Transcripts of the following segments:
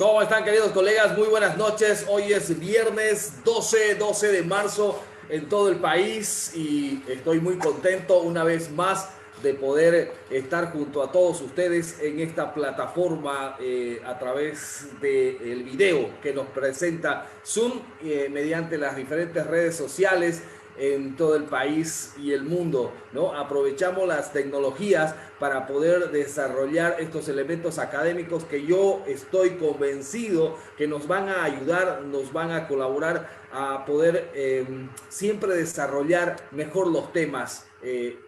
¿Cómo están, queridos colegas? Muy buenas noches. Hoy es viernes 12 de marzo en todo el país y estoy muy contento una vez más de poder estar junto a todos ustedes en esta plataforma a través del video que nos presenta Zoom mediante las diferentes redes sociales en todo el país y el mundo, ¿no? Aprovechamos las tecnologías para poder desarrollar estos elementos académicos que yo estoy convencido que nos van a ayudar, nos van a colaborar a poder siempre desarrollar mejor los temas,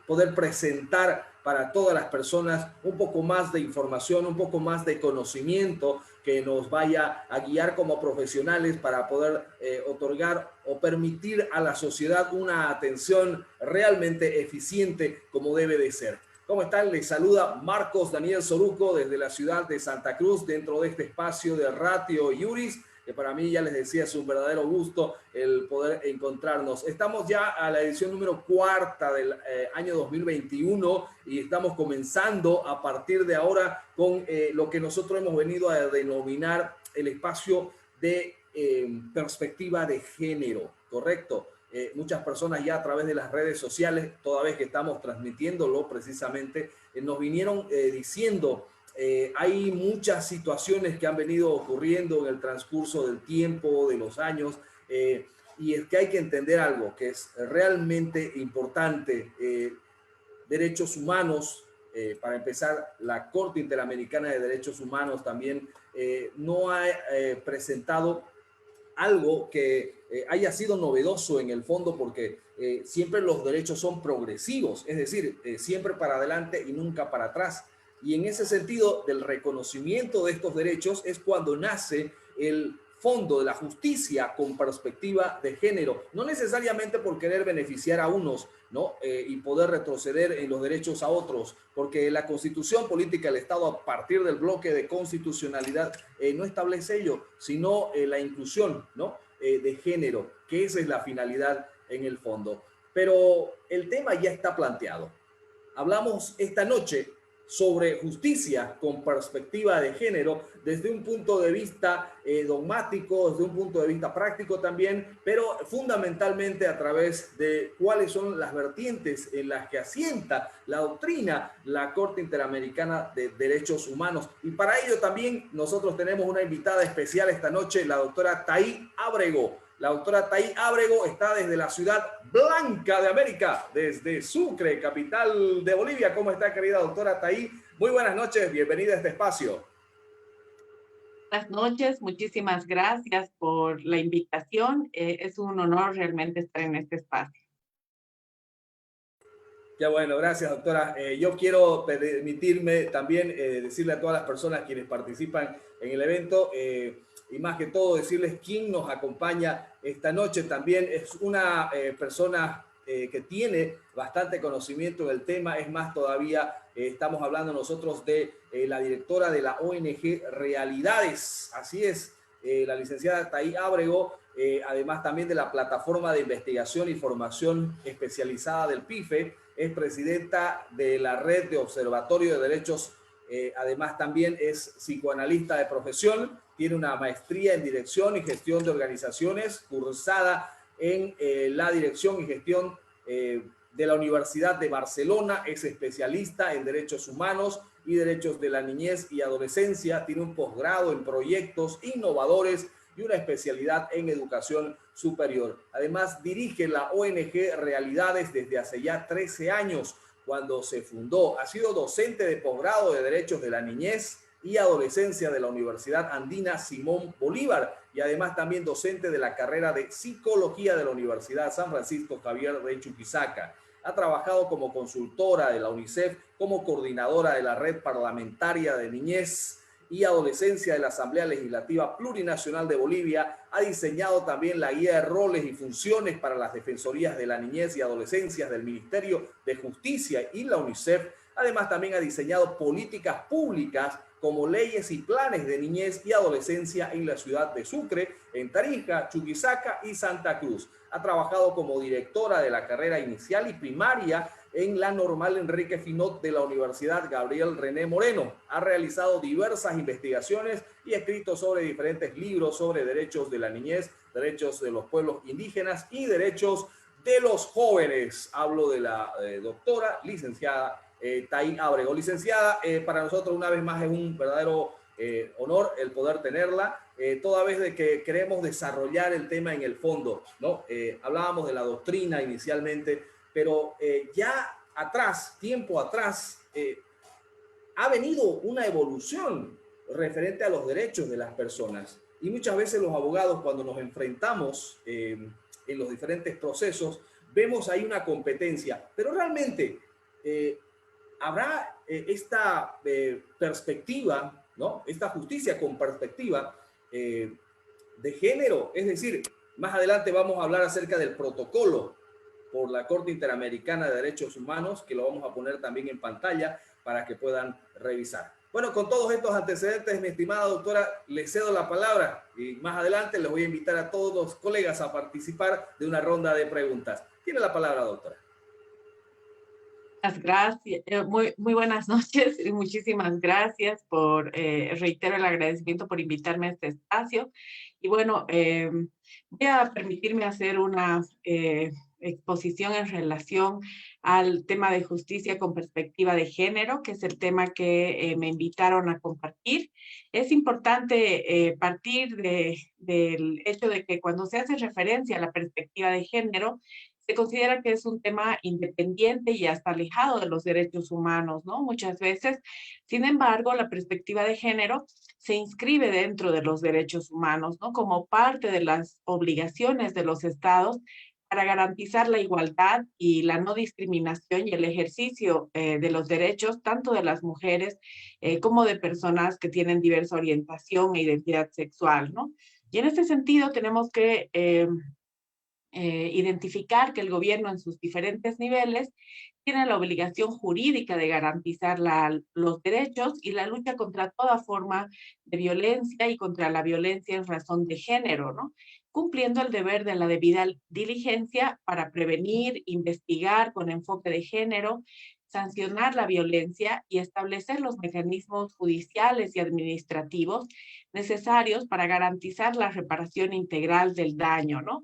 poder presentar para todas las personas un poco más de información, un poco más de conocimiento que nos vaya a guiar como profesionales para poder otorgar o permitir a la sociedad una atención realmente eficiente como debe de ser. ¿Cómo están? Les saluda Marcos Daniel Soruco desde la ciudad de Santa Cruz dentro de este espacio de Ratio Iuris, que para mí, ya les decía, es un verdadero gusto el poder encontrarnos. Estamos ya a la edición número 4 del año 2021 y estamos comenzando a partir de ahora con lo que nosotros hemos venido a denominar el espacio de perspectiva de género, ¿correcto? Muchas personas ya a través de las redes sociales, toda vez que estamos transmitiéndolo precisamente, nos vinieron diciendo hay muchas situaciones que han venido ocurriendo en el transcurso del tiempo, de los años, y es que hay que entender algo que es realmente importante. Derechos humanos, para empezar, la Corte Interamericana de Derechos Humanos también no ha presentado algo que haya sido novedoso en el fondo, porque siempre los derechos son progresivos, es decir, siempre para adelante y nunca para atrás. Y en ese sentido, del reconocimiento de estos derechos es cuando nace el fondo de la justicia con perspectiva de género, no necesariamente por querer beneficiar a unos, ¿no? Y poder retroceder en los derechos a otros, porque la Constitución Política del Estado, a partir del bloque de constitucionalidad, no establece ello, sino la inclusión, ¿no? De género, que esa es la finalidad en el fondo. Pero el tema ya está planteado. Hablamos esta noche sobre justicia con perspectiva de género desde un punto de vista dogmático, desde un punto de vista práctico también, pero fundamentalmente a través de cuáles son las vertientes en las que asienta la doctrina la Corte Interamericana de Derechos Humanos. Y para ello también nosotros tenemos una invitada especial esta noche, la doctora Thaí Ábrego. La doctora Thaí Ábrego está desde la ciudad blanca de América, desde Sucre, capital de Bolivia. ¿Cómo está, querida doctora Thaí? Muy buenas noches, bienvenida a este espacio. Buenas noches, muchísimas gracias por la invitación. Es un honor realmente estar en este espacio. Ya bueno, gracias, doctora. Yo quiero permitirme también decirle a todas las personas quienes participan en el evento, y más que todo decirles quién nos acompaña esta noche. También es una persona que tiene bastante conocimiento en el tema. Es más, todavía estamos hablando nosotros de la directora de la ONG Realidades. Así es, la licenciada Thaí Ábrego, además también de la plataforma de investigación y formación especializada del PIFE, es presidenta de la Red de Observatorio de Derechos, además también es psicoanalista de profesión, tiene una maestría en Dirección y Gestión de Organizaciones, cursada en la Dirección y Gestión de la Universidad de Barcelona, es especialista en Derechos Humanos y Derechos de la Niñez y Adolescencia, tiene un posgrado en proyectos innovadores y una especialidad en educación superior. Además, dirige la ONG Realidades desde hace ya 13 años, cuando se fundó. Ha sido docente de posgrado de Derechos de la Niñez y Adolescencia de la Universidad Andina Simón Bolívar y además también docente de la carrera de Psicología de la Universidad San Francisco Javier de Chuquisaca. Ha trabajado como consultora de la UNICEF, como coordinadora de la Red Parlamentaria de Niñez y Adolescencia de la Asamblea Legislativa Plurinacional de Bolivia. Ha diseñado también la guía de roles y funciones para las defensorías de la niñez y adolescencia del Ministerio de Justicia y la UNICEF. Además, también ha diseñado políticas públicas como leyes y planes de niñez y adolescencia en la ciudad de Sucre, en Tarija, Chuquisaca y Santa Cruz. Ha trabajado como directora de la carrera inicial y primaria en la Normal Enrique Finot de la Universidad Gabriel René Moreno. Ha realizado diversas investigaciones y escrito sobre diferentes libros sobre derechos de la niñez, derechos de los pueblos indígenas y derechos de los jóvenes. Hablo de la doctora licenciada Tay Ábrego. Licenciada, para nosotros una vez más es un verdadero honor el poder tenerla, toda vez de que queremos desarrollar el tema en el fondo, ¿no? Hablábamos de la doctrina inicialmente, pero ya atrás, tiempo atrás, ha venido una evolución referente a los derechos de las personas. Y muchas veces los abogados, cuando nos enfrentamos en los diferentes procesos, vemos ahí una competencia, pero realmente habrá esta perspectiva, ¿no? Esta justicia con perspectiva de género. Es decir, más adelante vamos a hablar acerca del protocolo por la Corte Interamericana de Derechos Humanos, que lo vamos a poner también en pantalla para que puedan revisar. Bueno, con todos estos antecedentes, mi estimada doctora, le cedo la palabra y más adelante les voy a invitar a todos los colegas a participar de una ronda de preguntas. Tiene la palabra, doctora. Muchas gracias, muy buenas noches y muchísimas gracias por, reitero el agradecimiento por invitarme a este espacio. Y bueno, voy a permitirme hacer una exposición en relación al tema de justicia con perspectiva de género, que es el tema que me invitaron a compartir. Es importante partir del hecho de que cuando se hace referencia a la perspectiva de género, se considera que es un tema independiente y hasta alejado de los derechos humanos, ¿no? Muchas veces. Sin embargo, la perspectiva de género se inscribe dentro de los derechos humanos, ¿no? Como parte de las obligaciones de los estados para garantizar la igualdad y la no discriminación y el ejercicio de los derechos tanto de las mujeres como de personas que tienen diversa orientación e identidad sexual, ¿no? Y en este sentido tenemos que identificar que el gobierno en sus diferentes niveles tiene la obligación jurídica de garantizar los derechos y la lucha contra toda forma de violencia y contra la violencia en razón de género, ¿no? Cumpliendo el deber de la debida diligencia para prevenir, investigar con enfoque de género, sancionar la violencia y establecer los mecanismos judiciales y administrativos necesarios para garantizar la reparación integral del daño, ¿no?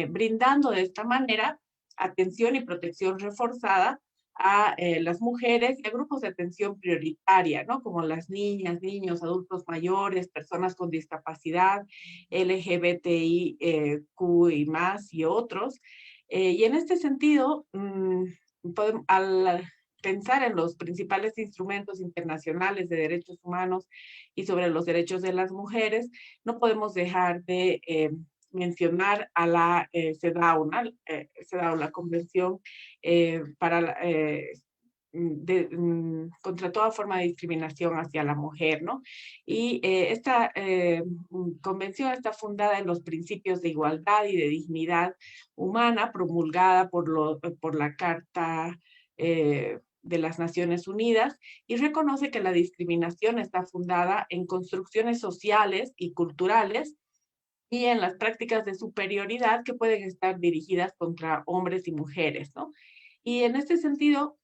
Brindando de esta manera atención y protección reforzada a las mujeres y a grupos de atención prioritaria, ¿no? Como las niñas, niños, adultos mayores, personas con discapacidad, LGBTIQ y más y otros. Y en este sentido, al pensar en los principales instrumentos internacionales de derechos humanos y sobre los derechos de las mujeres, no podemos dejar de mencionar a la CEDAW, ¿no? CEDAW, la Convención para contra toda forma de discriminación hacia la mujer, ¿no? Y esta convención está fundada en los principios de igualdad y de dignidad humana promulgada por la Carta de las Naciones Unidas y reconoce que la discriminación está fundada en construcciones sociales y culturales y en las prácticas de superioridad que pueden estar dirigidas contra hombres y mujeres, ¿no? Y en este sentido,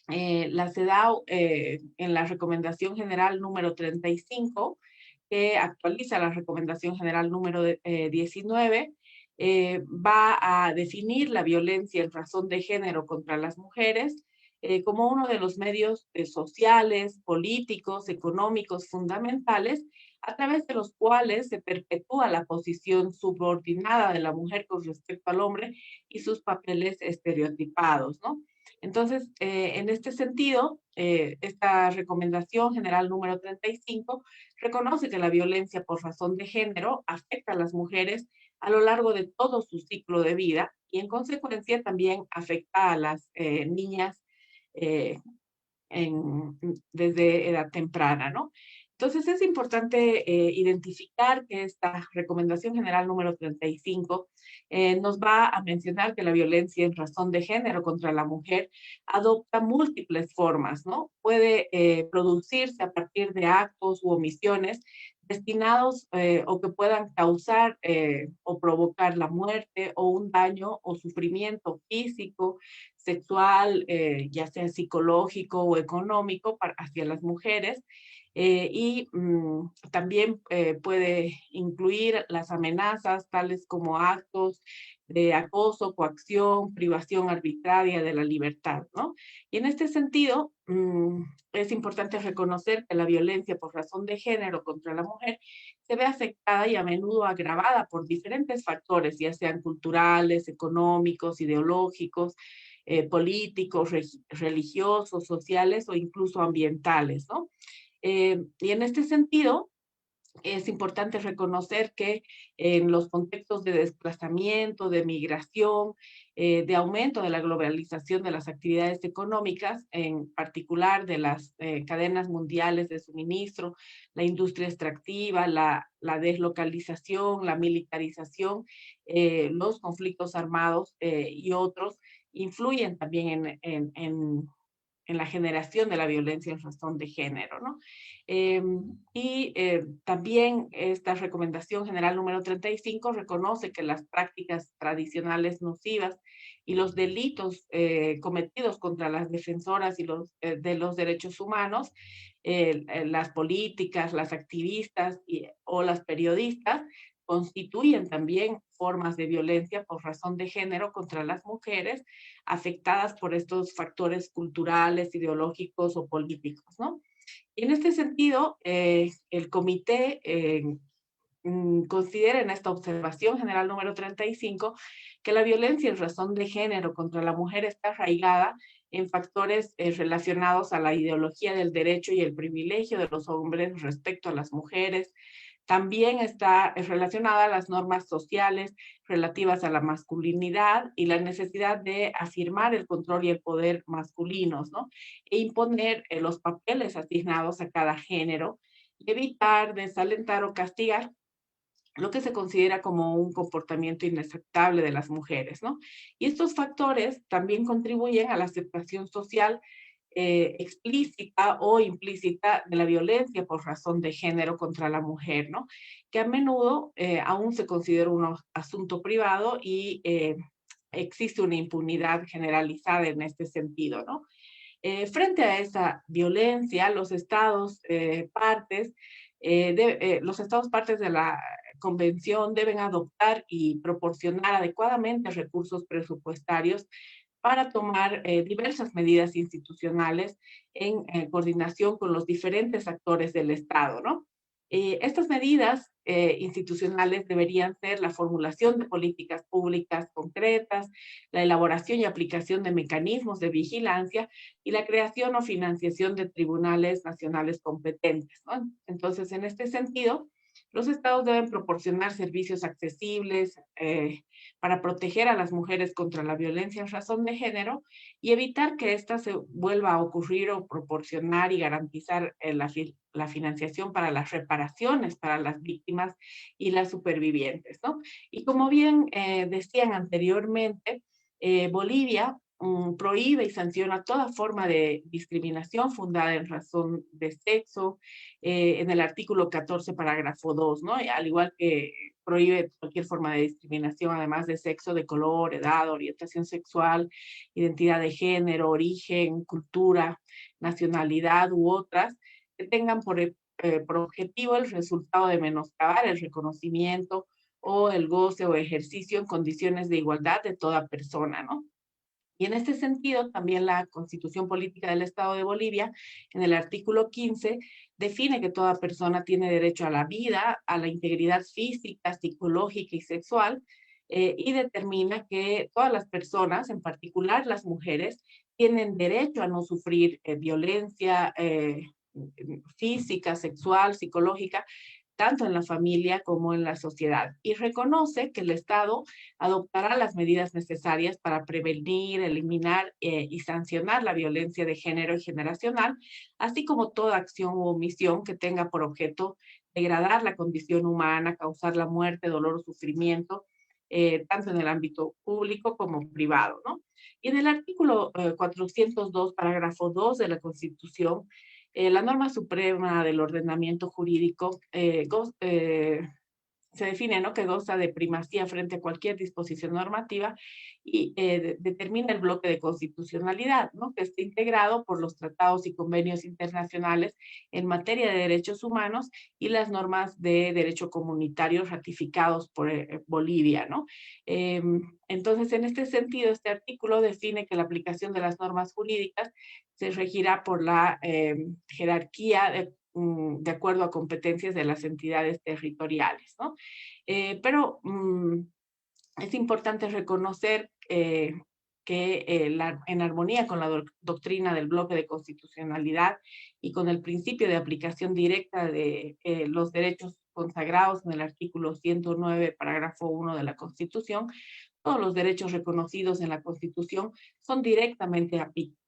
la CEDAW, en la Recomendación General número 35, que actualiza la Recomendación General número 19, va a definir la violencia en razón de género contra las mujeres como uno de los medios sociales, políticos, económicos fundamentales a través de los cuales se perpetúa la posición subordinada de la mujer con respecto al hombre y sus papeles estereotipados, ¿no? Entonces, en este sentido, esta recomendación general número 35 reconoce que la violencia por razón de género afecta a las mujeres a lo largo de todo su ciclo de vida y en consecuencia también afecta a las niñas eh, desde edad temprana, ¿no? Entonces es importante identificar que esta recomendación general número 35 nos va a mencionar que la violencia en razón de género contra la mujer adopta múltiples formas, ¿no? Puede producirse a partir de actos u omisiones destinados o que puedan causar o provocar la muerte o un daño o sufrimiento físico, sexual, ya sea psicológico o económico hacia las mujeres. También puede incluir las amenazas, tales como actos de acoso, coacción, privación arbitraria de la libertad, ¿no? Y en este sentido, es importante reconocer que la violencia por razón de género contra la mujer se ve afectada y a menudo agravada por diferentes factores, ya sean culturales, económicos, ideológicos, políticos, religiosos, sociales o incluso ambientales, ¿no? Y en este sentido, es importante reconocer que en los contextos de desplazamiento, de migración, de aumento de la globalización de las actividades económicas, en particular de las cadenas mundiales de suministro, la industria extractiva, la deslocalización, la militarización, los conflictos armados y otros, influyen también en la generación de la violencia en razón de género, ¿no? También esta recomendación general número 35 reconoce que las prácticas tradicionales nocivas y los delitos cometidos contra las defensoras y de los derechos humanos, las políticas, las activistas o las periodistas, constituyen también formas de violencia por razón de género contra las mujeres afectadas por estos factores culturales, ideológicos o políticos, ¿no? Y en este sentido, el comité considera en esta observación general número 35 que la violencia en razón de género contra la mujer está arraigada en factores relacionados a la ideología del derecho y el privilegio de los hombres respecto a las mujeres. También está relacionada a las normas sociales relativas a la masculinidad y la necesidad de afirmar el control y el poder masculinos, ¿no? E imponer los papeles asignados a cada género y evitar, desalentar o castigar lo que se considera como un comportamiento inaceptable de las mujeres, ¿no? Y estos factores también contribuyen a la aceptación social explícita o implícita de la violencia por razón de género contra la mujer, ¿no? Que a menudo aún se considera un asunto privado y existe una impunidad generalizada en este sentido, ¿no? Frente a esa violencia, los estados partes de la convención deben adoptar y proporcionar adecuadamente recursos presupuestarios para tomar diversas medidas institucionales en coordinación con los diferentes actores del Estado, ¿no? Estas medidas institucionales deberían ser la formulación de políticas públicas concretas, la elaboración y aplicación de mecanismos de vigilancia y la creación o financiación de tribunales nacionales competentes, ¿no? Entonces, en este sentido, los estados deben proporcionar servicios accesibles para proteger a las mujeres contra la violencia en razón de género y evitar que ésta se vuelva a ocurrir o proporcionar y garantizar la financiación para las reparaciones para las víctimas y las supervivientes, ¿no? Y como bien decían anteriormente, Bolivia prohíbe y sanciona toda forma de discriminación fundada en razón de sexo, en el artículo 14, parágrafo 2, ¿no? Y al igual que prohíbe cualquier forma de discriminación, además de sexo, de color, edad, orientación sexual, identidad de género, origen, cultura, nacionalidad u otras, que tengan por objetivo el resultado de menoscabar el reconocimiento o el goce o ejercicio en condiciones de igualdad de toda persona, ¿no? Y en este sentido, también la Constitución Política del Estado de Bolivia, en el artículo 15, define que toda persona tiene derecho a la vida, a la integridad física, psicológica y sexual, y determina que todas las personas, en particular las mujeres, tienen derecho a no sufrir violencia física, sexual, psicológica, tanto en la familia como en la sociedad, y reconoce que el Estado adoptará las medidas necesarias para prevenir, eliminar y sancionar la violencia de género y generacional, así como toda acción u omisión que tenga por objeto degradar la condición humana, causar la muerte, dolor o sufrimiento, tanto en el ámbito público como privado, ¿no? Y en el artículo 402, parágrafo 2 de la Constitución, La norma suprema del ordenamiento jurídico se define, ¿no?, que goza de primacía frente a cualquier disposición normativa y determina el bloque de constitucionalidad, ¿no?, que está integrado por los tratados y convenios internacionales en materia de derechos humanos y las normas de derecho comunitario ratificados por Bolivia, ¿no? Entonces, en este sentido, este artículo define que la aplicación de las normas jurídicas se regirá por la jerarquía de acuerdo a competencias de las entidades territoriales, ¿no? Pero es importante reconocer que en armonía con la doctrina del bloque de constitucionalidad y con el principio de aplicación directa de los derechos consagrados en el artículo 109, parágrafo 1 de la Constitución, todos los derechos reconocidos en la Constitución son directamente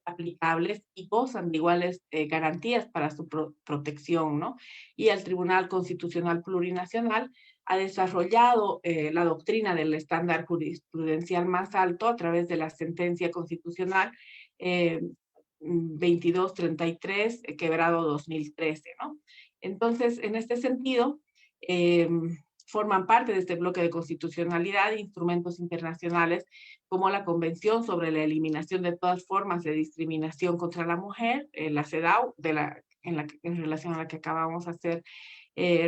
aplicables y gozan de iguales garantías para su protección, ¿no? Y el Tribunal Constitucional Plurinacional ha desarrollado la doctrina del estándar jurisprudencial más alto a través de la sentencia constitucional 2233, quebrado 2013, ¿no? Entonces, en este sentido, forman parte de este bloque de constitucionalidad instrumentos internacionales como la Convención sobre la Eliminación de todas formas de discriminación contra la mujer, la CEDAW, en relación a la que acabamos de hacer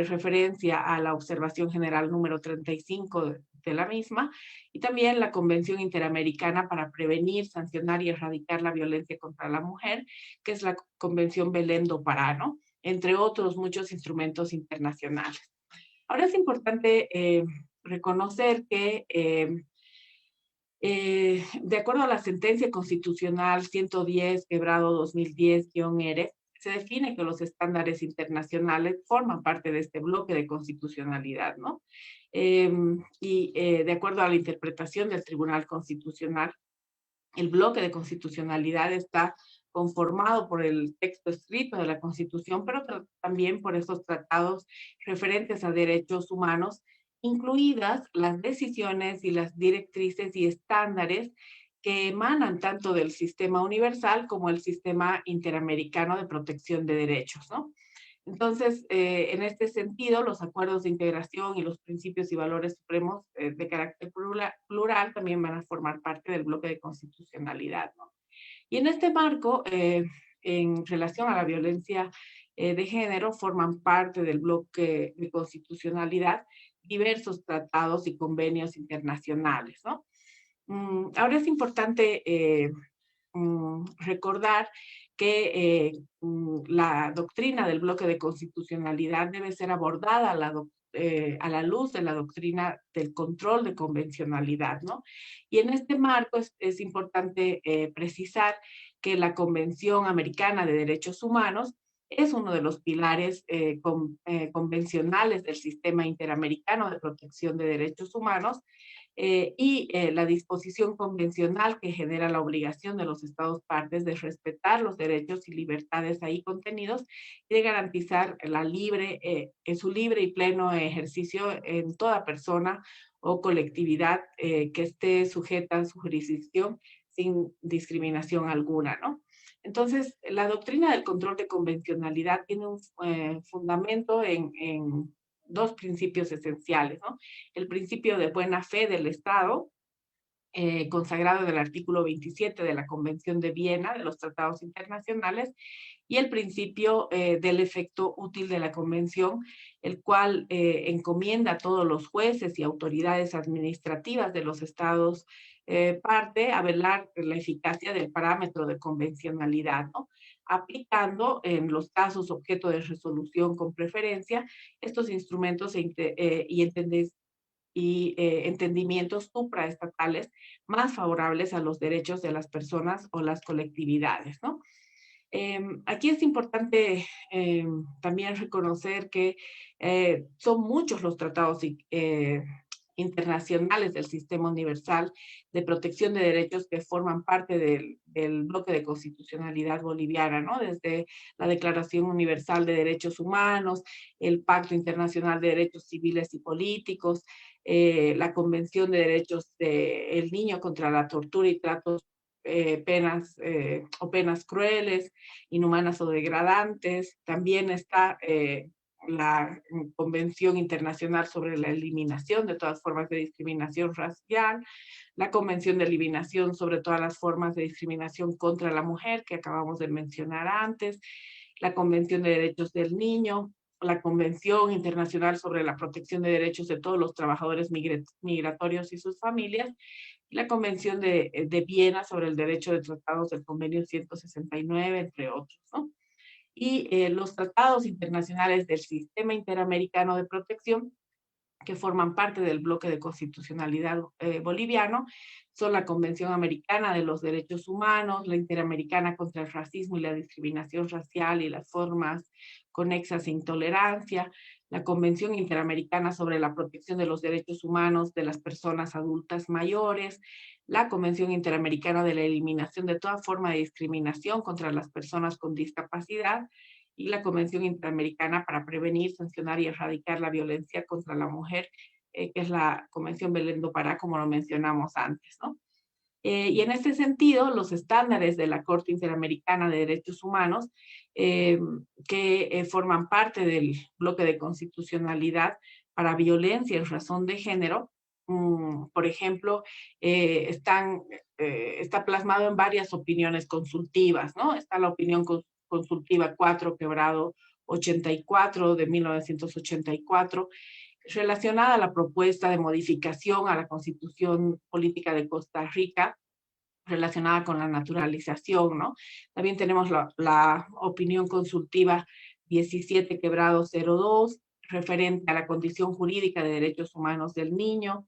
referencia a la observación general número 35 de la misma, y también la Convención Interamericana para prevenir, sancionar y erradicar la violencia contra la mujer, que es la Convención Belém do Pará, ¿no?, entre otros muchos instrumentos internacionales. Ahora es importante reconocer que de acuerdo a la sentencia constitucional 110, quebrado 2010-ERE, se define que los estándares internacionales forman parte de este bloque de constitucionalidad, ¿no? De acuerdo a la interpretación del Tribunal Constitucional, el bloque de constitucionalidad está conformado por el texto escrito de la Constitución, pero también por esos tratados referentes a derechos humanos, incluidas las decisiones y las directrices y estándares que emanan tanto del sistema universal como el sistema interamericano de protección de derechos, ¿no? Entonces, en este sentido, los acuerdos de integración y los principios y valores supremos de carácter plural también van a formar parte del bloque de constitucionalidad, ¿no? Y en este marco, en relación a la violencia de género, forman parte del bloque de constitucionalidad diversos tratados y convenios internacionales, ¿no? Ahora es importante recordar que la doctrina del bloque de constitucionalidad debe ser abordada a la luz de la doctrina del control de convencionalidad, ¿no? Y en este marco es importante precisar que la Convención Americana de Derechos Humanos es uno de los pilares convencionales del sistema interamericano de protección de derechos humanos, la disposición convencional que genera la obligación de los Estados partes de respetar los derechos y libertades ahí contenidos y de garantizar su libre y pleno ejercicio en toda persona o colectividad que esté sujeta a su jurisdicción sin discriminación alguna, ¿no? Entonces, la doctrina del control de convencionalidad tiene un fundamento en dos principios esenciales, ¿no? El principio de buena fe del Estado, consagrado en el artículo 27 de la Convención de Viena de los Tratados Internacionales, y el principio del efecto útil de la Convención, el cual encomienda a todos los jueces y autoridades administrativas de los Estados parte a velar la eficacia del parámetro de convencionalidad, ¿no?, aplicando en los casos objeto de resolución con preferencia estos instrumentos entendimientos supraestatales más favorables a los derechos de las personas o las colectividades, ¿no? Aquí es importante también reconocer que son muchos los tratados internacionales del Sistema Universal de Protección de Derechos que forman parte del bloque de constitucionalidad boliviana, ¿no? Desde la Declaración Universal de Derechos Humanos, el Pacto Internacional de Derechos Civiles y Políticos, la Convención de Derechos del Niño contra la Tortura y Tratos penas o penas crueles, inhumanas o degradantes. También está la Convención Internacional sobre la Eliminación de todas formas de discriminación racial, la Convención de Eliminación sobre todas las formas de discriminación contra la mujer que acabamos de mencionar antes, la Convención de Derechos del Niño, la Convención Internacional sobre la Protección de Derechos de todos los trabajadores migratorios y sus familias, y la Convención de Viena sobre el derecho de tratados del Convenio 169, entre otros, ¿no? Y los tratados internacionales del Sistema Interamericano de Protección, que forman parte del bloque de constitucionalidad boliviano, son la Convención Americana de los Derechos Humanos, la Interamericana contra el Racismo y la Discriminación Racial y las formas conexas e intolerancia, la Convención Interamericana sobre la Protección de los Derechos Humanos de las Personas Adultas Mayores, la Convención Interamericana de la Eliminación de toda forma de discriminación contra las personas con discapacidad, y la Convención Interamericana para Prevenir, Sancionar y Erradicar la Violencia contra la Mujer, que es la Convención Belén do Pará, como lo mencionamos antes, ¿no? Y en este sentido, los estándares de la Corte Interamericana de Derechos Humanos, que forman parte del bloque de constitucionalidad para violencia en razón de género, por ejemplo, está plasmado en varias opiniones consultivas, ¿no? Está la opinión consultiva 4 quebrado 84 de 1984, relacionada a la propuesta de modificación a la Constitución Política de Costa Rica, relacionada con la naturalización, ¿no? También tenemos la opinión consultiva 17 quebrado 02, referente a la condición jurídica de derechos humanos del niño,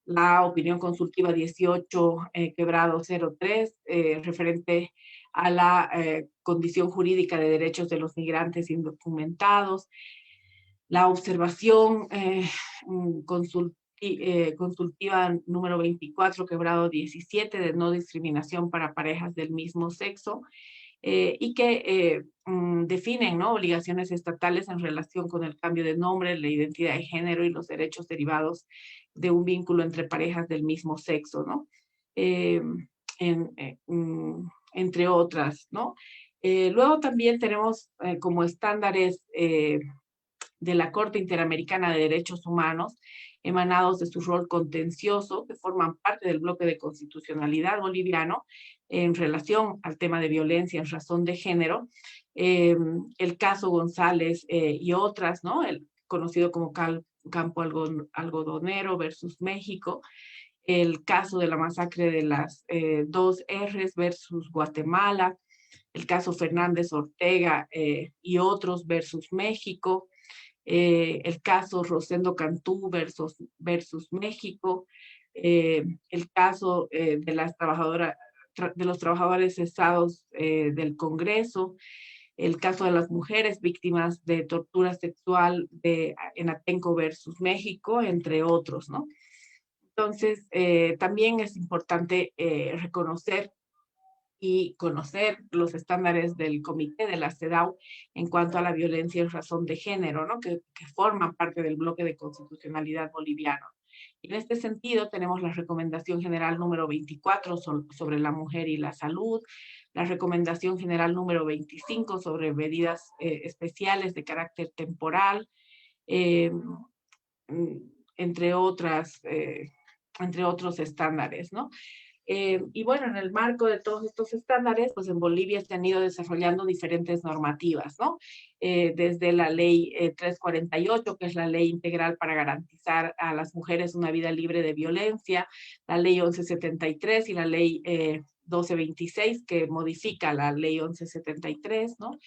la opinión consultiva 18 quebrado 03, referente a la condición jurídica de derechos de los migrantes indocumentados, la observación consultiva número 24 quebrado 17 de no discriminación para parejas del mismo sexo, y que definen, ¿no?, obligaciones estatales en relación con el cambio de nombre, la identidad de género y los derechos derivados de un vínculo entre parejas del mismo sexo, ¿no? Entre otras, ¿no? Luego también tenemos como estándares de la Corte Interamericana de Derechos Humanos, emanados de su rol contencioso, que forman parte del bloque de constitucionalidad boliviano en relación al tema de violencia en razón de género, el caso González y otras, ¿no? El conocido como Campo Algodonero versus México, el caso de la masacre de las dos R's versus Guatemala, el caso Fernández Ortega y otros versus México, el caso Rosendo Cantú versus México, el caso de las de los trabajadores cesados del Congreso, el caso de las mujeres víctimas de tortura sexual en Atenco versus México, entre otros, ¿no? Entonces, también es importante reconocer y conocer los estándares del Comité de la CEDAW en cuanto a la violencia en razón de género, ¿no? que forman parte del bloque de constitucionalidad boliviano. Y en este sentido tenemos la Recomendación General número 24 sobre la mujer y la salud, la Recomendación General número 25 sobre medidas especiales de carácter temporal, eh, entre otros estándares, ¿no? Y bueno, en el marco de todos estos estándares, pues en Bolivia se han ido desarrollando diferentes normativas, ¿no? Desde la ley 348, que es la ley integral para garantizar a las mujeres una vida libre de violencia, la ley 1173 y la ley 1226, que modifica la ley 1173, ¿no?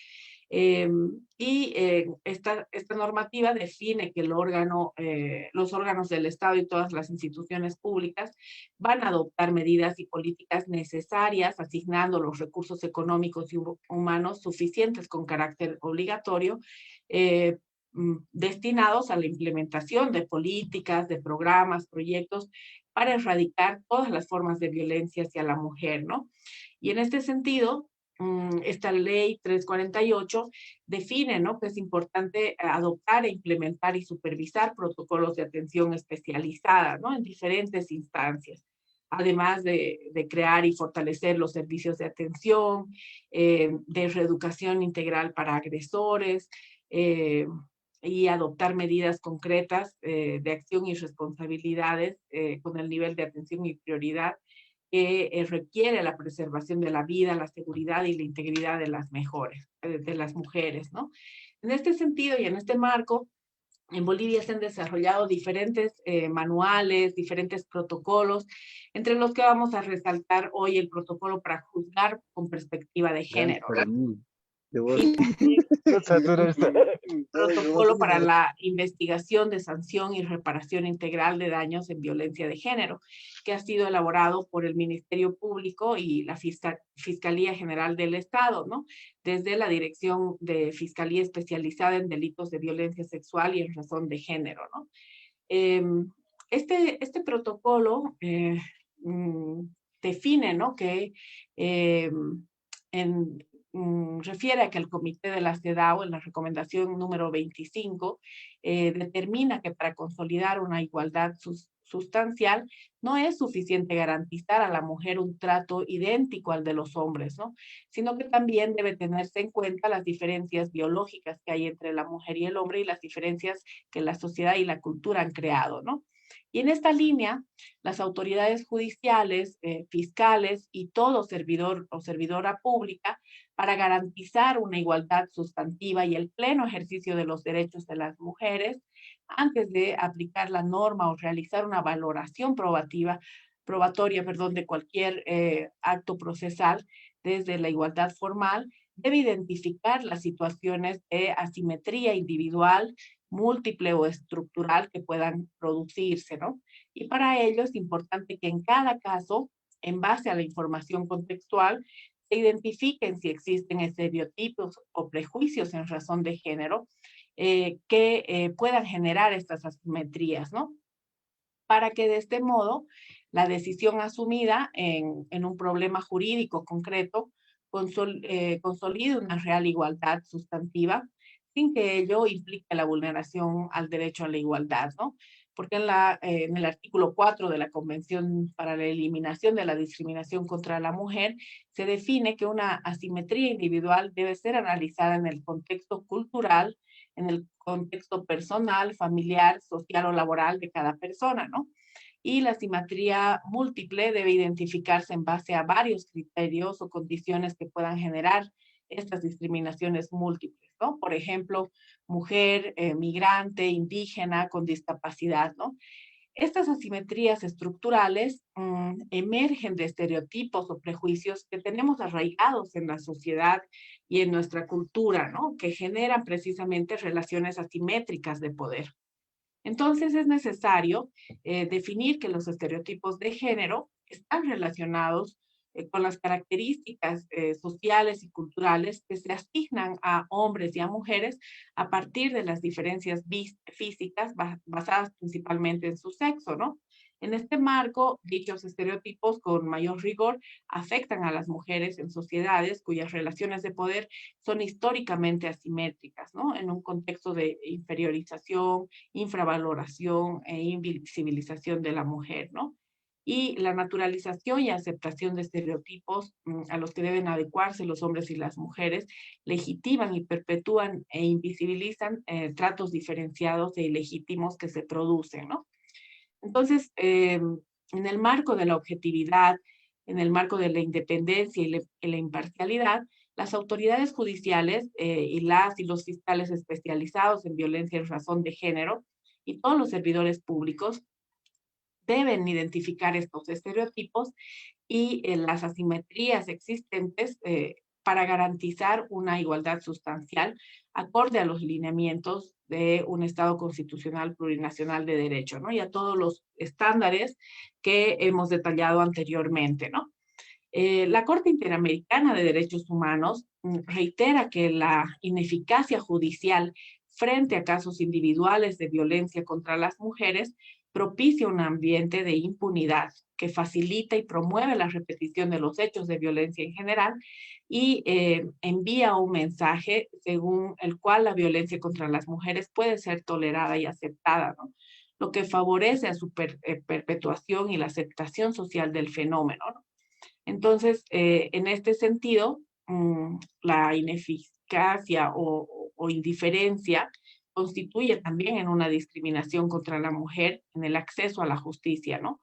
Esta normativa define que los órganos del Estado y todas las instituciones públicas van a adoptar medidas y políticas necesarias, asignando los recursos económicos y humanos suficientes con carácter obligatorio, destinados a la implementación de políticas, de programas, proyectos para erradicar todas las formas de violencia hacia la mujer, ¿no? Y en este sentido, esta ley 348 define, ¿no?, que es importante adoptar e implementar y supervisar protocolos de atención especializada, ¿no?, en diferentes instancias. además de crear y fortalecer los servicios de atención, de reeducación integral para agresores, y adoptar medidas concretas de acción y responsabilidades con el nivel de atención y prioridad que requiere la preservación de la vida, la seguridad y la integridad de las mujeres, ¿no? En este sentido y en este marco, en Bolivia se han desarrollado diferentes manuales, diferentes protocolos, entre los que vamos a resaltar hoy el protocolo para juzgar con perspectiva de Real género, para ¿no? mí. De vos. Y también Satura está. protocolo para la investigación de sanción y reparación integral de daños en violencia de género, que ha sido elaborado por el Ministerio Público y la Fiscalía General del Estado, ¿no? Desde la Dirección de Fiscalía Especializada en Delitos de Violencia Sexual y en Razón de Género, ¿no? Eh, este protocolo define, ¿no? Que eh, refiere a que el Comité de la CEDAW, en la recomendación número 25, determina que para consolidar una igualdad sustancial no es suficiente garantizar a la mujer un trato idéntico al de los hombres, ¿no? Sino que también debe tenerse en cuenta las diferencias biológicas que hay entre la mujer y el hombre y las diferencias que la sociedad y la cultura han creado, ¿no? Y en esta línea, las autoridades judiciales, fiscales y todo servidor o servidora pública, para garantizar una igualdad sustantiva y el pleno ejercicio de los derechos de las mujeres, antes de aplicar la norma o realizar una valoración probatoria, de cualquier acto procesal desde la igualdad formal, debe identificar las situaciones de asimetría individual, múltiple o estructural que puedan producirse, ¿no? Y para ello es importante que en cada caso, en base a la información contextual, se identifiquen si existen estereotipos o prejuicios en razón de género que puedan generar estas asimetrías, ¿no? Para que de este modo la decisión asumida en un problema jurídico concreto consolide una real igualdad sustantiva sin que ello implique la vulneración al derecho a la igualdad, ¿no? Porque en el artículo 4 de la Convención para la Eliminación de la Discriminación contra la Mujer se define que una asimetría individual debe ser analizada en el contexto cultural, en el contexto personal, familiar, social o laboral de cada persona, ¿no? Y la simetría múltiple debe identificarse en base a varios criterios o condiciones que puedan generar estas discriminaciones múltiples, ¿no? Por ejemplo, mujer, migrante, indígena, con discapacidad, ¿no? Estas asimetrías estructurales emergen de estereotipos o prejuicios que tenemos arraigados en la sociedad y en nuestra cultura, ¿no? Que generan precisamente relaciones asimétricas de poder. Entonces es necesario definir que los estereotipos de género están relacionados con las características sociales y culturales que se asignan a hombres y a mujeres a partir de las diferencias físicas basadas principalmente en su sexo, ¿no? En este marco, dichos estereotipos con mayor rigor afectan a las mujeres en sociedades cuyas relaciones de poder son históricamente asimétricas, ¿no? En un contexto de inferiorización, infravaloración e invisibilización de la mujer, ¿no? Y la naturalización y aceptación de estereotipos a los que deben adecuarse los hombres y las mujeres legitiman y perpetúan e invisibilizan tratos diferenciados e ilegítimos que se producen, ¿no? Entonces, en el marco de la objetividad, en el marco de la independencia y la imparcialidad, las autoridades judiciales y las y los fiscales especializados en violencia en razón de género y todos los servidores públicos deben identificar estos estereotipos y las asimetrías existentes para garantizar una igualdad sustancial acorde a los lineamientos de un Estado constitucional plurinacional de derecho, ¿no? Y a todos los estándares que hemos detallado anteriormente, ¿no? La Corte Interamericana de Derechos Humanos reitera que la ineficacia judicial frente a casos individuales de violencia contra las mujeres propicia un ambiente de impunidad que facilita y promueve la repetición de los hechos de violencia en general y envía un mensaje según el cual la violencia contra las mujeres puede ser tolerada y aceptada, ¿no? lo que favorece a su perpetuación y la aceptación social del fenómeno, ¿no? Entonces, en este sentido, la ineficacia o indiferencia constituye también en una discriminación contra la mujer en el acceso a la justicia, ¿no?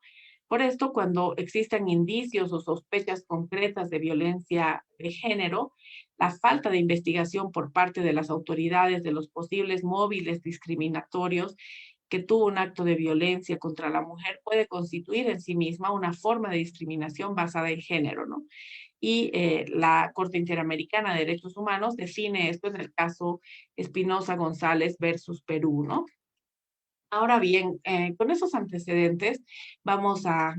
Por esto, cuando existan indicios o sospechas concretas de violencia de género, la falta de investigación por parte de las autoridades de los posibles móviles discriminatorios que tuvo un acto de violencia contra la mujer puede constituir en sí misma una forma de discriminación basada en género, ¿no? Y la Corte Interamericana de Derechos Humanos define esto en el caso Espinosa González versus Perú, ¿no? Ahora bien, con esos antecedentes vamos a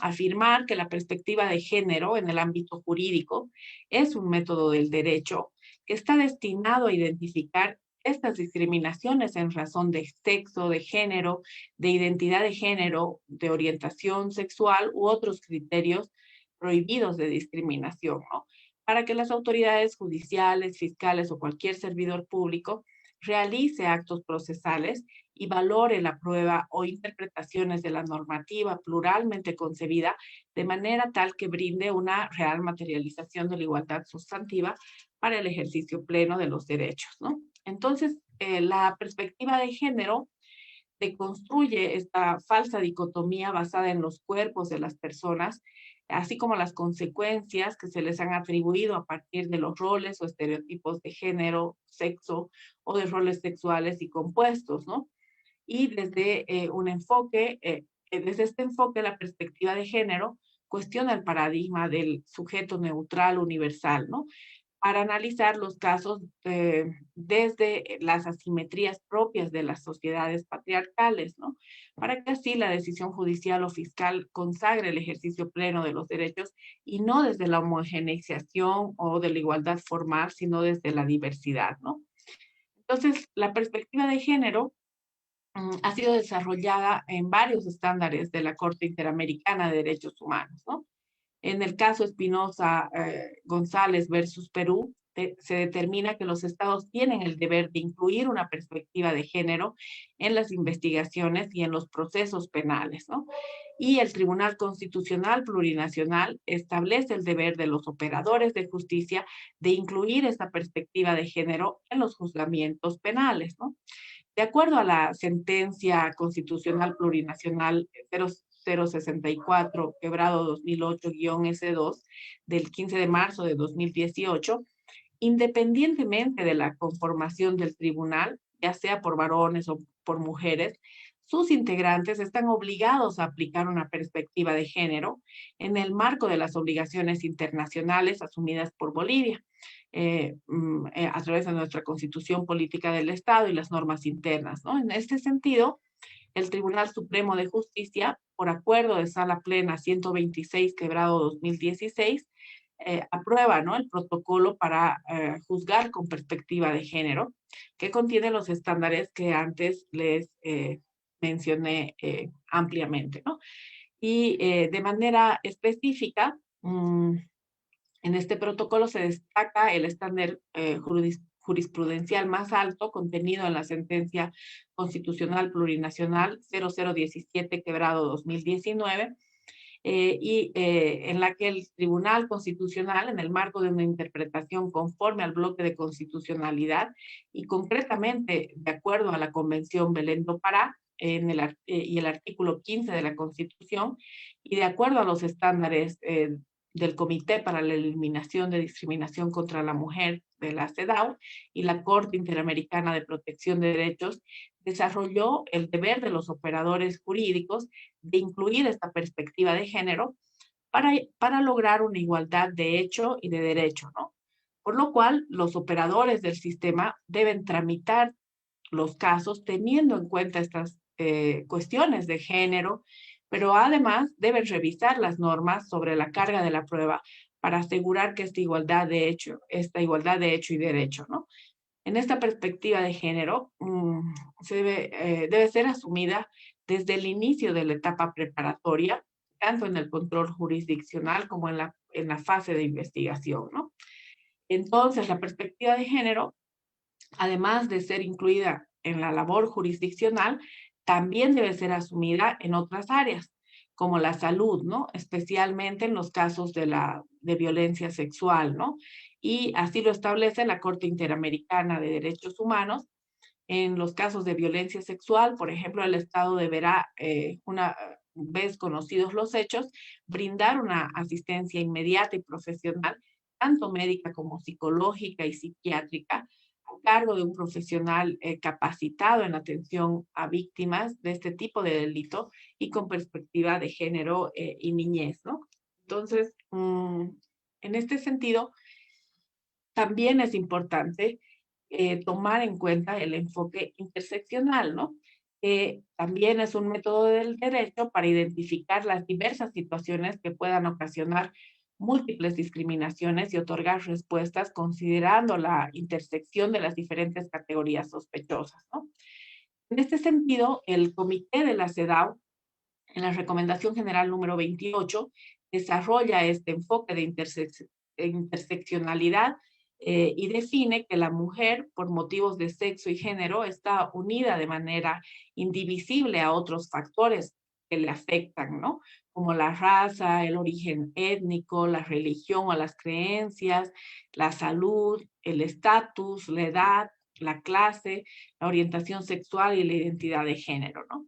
afirmar que la perspectiva de género en el ámbito jurídico es un método del derecho que está destinado a identificar estas discriminaciones en razón de sexo, de género, de identidad de género, de orientación sexual u otros criterios prohibidos de discriminación, ¿no? Para que las autoridades judiciales, fiscales o cualquier servidor público realice actos procesales y valore la prueba o interpretaciones de la normativa pluralmente concebida de manera tal que brinde una real materialización de la igualdad sustantiva para el ejercicio pleno de los derechos, ¿no? Entonces, la perspectiva de género deconstruye esta falsa dicotomía basada en los cuerpos de las personas, así como las consecuencias que se les han atribuido a partir de los roles o estereotipos de género, sexo o de roles sexuales y compuestos, ¿no? Y desde desde este enfoque, la perspectiva de género cuestiona el paradigma del sujeto neutral universal, ¿no? Para analizar los casos desde las asimetrías propias de las sociedades patriarcales, ¿no? Para que así la decisión judicial o fiscal consagre el ejercicio pleno de los derechos y no desde la homogeneización o de la igualdad formal, sino desde la diversidad, ¿no? Entonces, la perspectiva de género ha sido desarrollada en varios estándares de la Corte Interamericana de Derechos Humanos, ¿no? En el caso Espinosa González versus Perú, se determina que los estados tienen el deber de incluir una perspectiva de género en las investigaciones y en los procesos penales, ¿no? Y el Tribunal Constitucional Plurinacional establece el deber de los operadores de justicia de incluir esta perspectiva de género en los juzgamientos penales, ¿no? De acuerdo a la sentencia constitucional plurinacional 0064, quebrado 2008-S2, del 15 de marzo de 2018, independientemente de la conformación del tribunal, ya sea por varones o por mujeres, sus integrantes están obligados a aplicar una perspectiva de género en el marco de las obligaciones internacionales asumidas por Bolivia, a través de nuestra Constitución Política del Estado y las normas internas, ¿no? En este sentido, el Tribunal Supremo de Justicia, por acuerdo de Sala Plena 126, quebrado 2016, aprueba, ¿no?, el protocolo para juzgar con perspectiva de género, que contiene los estándares que antes les mencioné ampliamente, ¿no? Y de manera específica, en este protocolo se destaca el estándar jurisprudencial más alto contenido en la sentencia constitucional plurinacional 0017 quebrado 2019, en la que el Tribunal Constitucional, en el marco de una interpretación conforme al bloque de constitucionalidad y concretamente de acuerdo a la Convención Belén do Pará y el artículo 15 de la Constitución, y de acuerdo a los estándares del Comité para la Eliminación de Discriminación contra la Mujer de la CEDAW y la Corte Interamericana de Protección de Derechos, desarrolló el deber de los operadores jurídicos de incluir esta perspectiva de género para lograr una igualdad de hecho y de derecho, ¿no? Por lo cual, los operadores del sistema deben tramitar los casos teniendo en cuenta estas cuestiones de género, pero además deben revisar las normas sobre la carga de la prueba para asegurar que esta igualdad de hecho y derecho, ¿no? En esta perspectiva de género, debe ser asumida desde el inicio de la etapa preparatoria, tanto en el control jurisdiccional como en la fase de investigación, ¿no? Entonces, la perspectiva de género, además de ser incluida en la labor jurisdiccional, también debe ser asumida en otras áreas, como la salud, ¿no? Especialmente en los casos de violencia sexual, ¿no? Y así lo establece la Corte Interamericana de Derechos Humanos. En los casos de violencia sexual, por ejemplo, el Estado deberá, una vez conocidos los hechos, brindar una asistencia inmediata y profesional, tanto médica como psicológica y psiquiátrica, a cargo de un profesional capacitado en atención a víctimas de este tipo de delito y con perspectiva de género y niñez, ¿no? Entonces, en este sentido, también es importante tomar en cuenta el enfoque interseccional, ¿no? También es un método del derecho para identificar las diversas situaciones que puedan ocasionar múltiples discriminaciones y otorgar respuestas considerando la intersección de las diferentes categorías sospechosas, ¿no? En este sentido, el Comité de la CEDAW, en la Recomendación General número 28, desarrolla este enfoque de interseccionalidad y define que la mujer, por motivos de sexo y género, está unida de manera indivisible a otros factores que le afectan, ¿no? Como la raza, el origen étnico, la religión o las creencias, la salud, el estatus, la edad, la clase, la orientación sexual y la identidad de género, ¿no?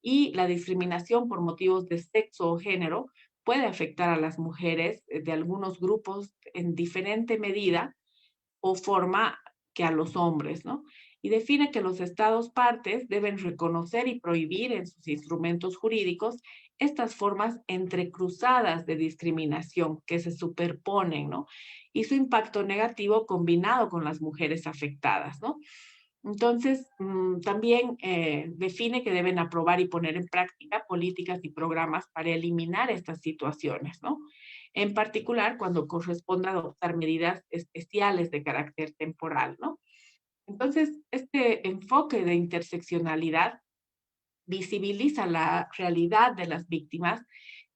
Y la discriminación por motivos de sexo o género puede afectar a las mujeres de algunos grupos en diferente medida o forma que a los hombres, ¿no? Y define que los estados partes deben reconocer y prohibir en sus instrumentos jurídicos estas formas entrecruzadas de discriminación que se superponen, ¿no? Y su impacto negativo combinado con las mujeres afectadas, ¿no? Entonces, también define que deben aprobar y poner en práctica políticas y programas para eliminar estas situaciones, ¿no? En particular, cuando corresponda adoptar medidas especiales de carácter temporal, ¿no? Entonces, este enfoque de interseccionalidad visibiliza la realidad de las víctimas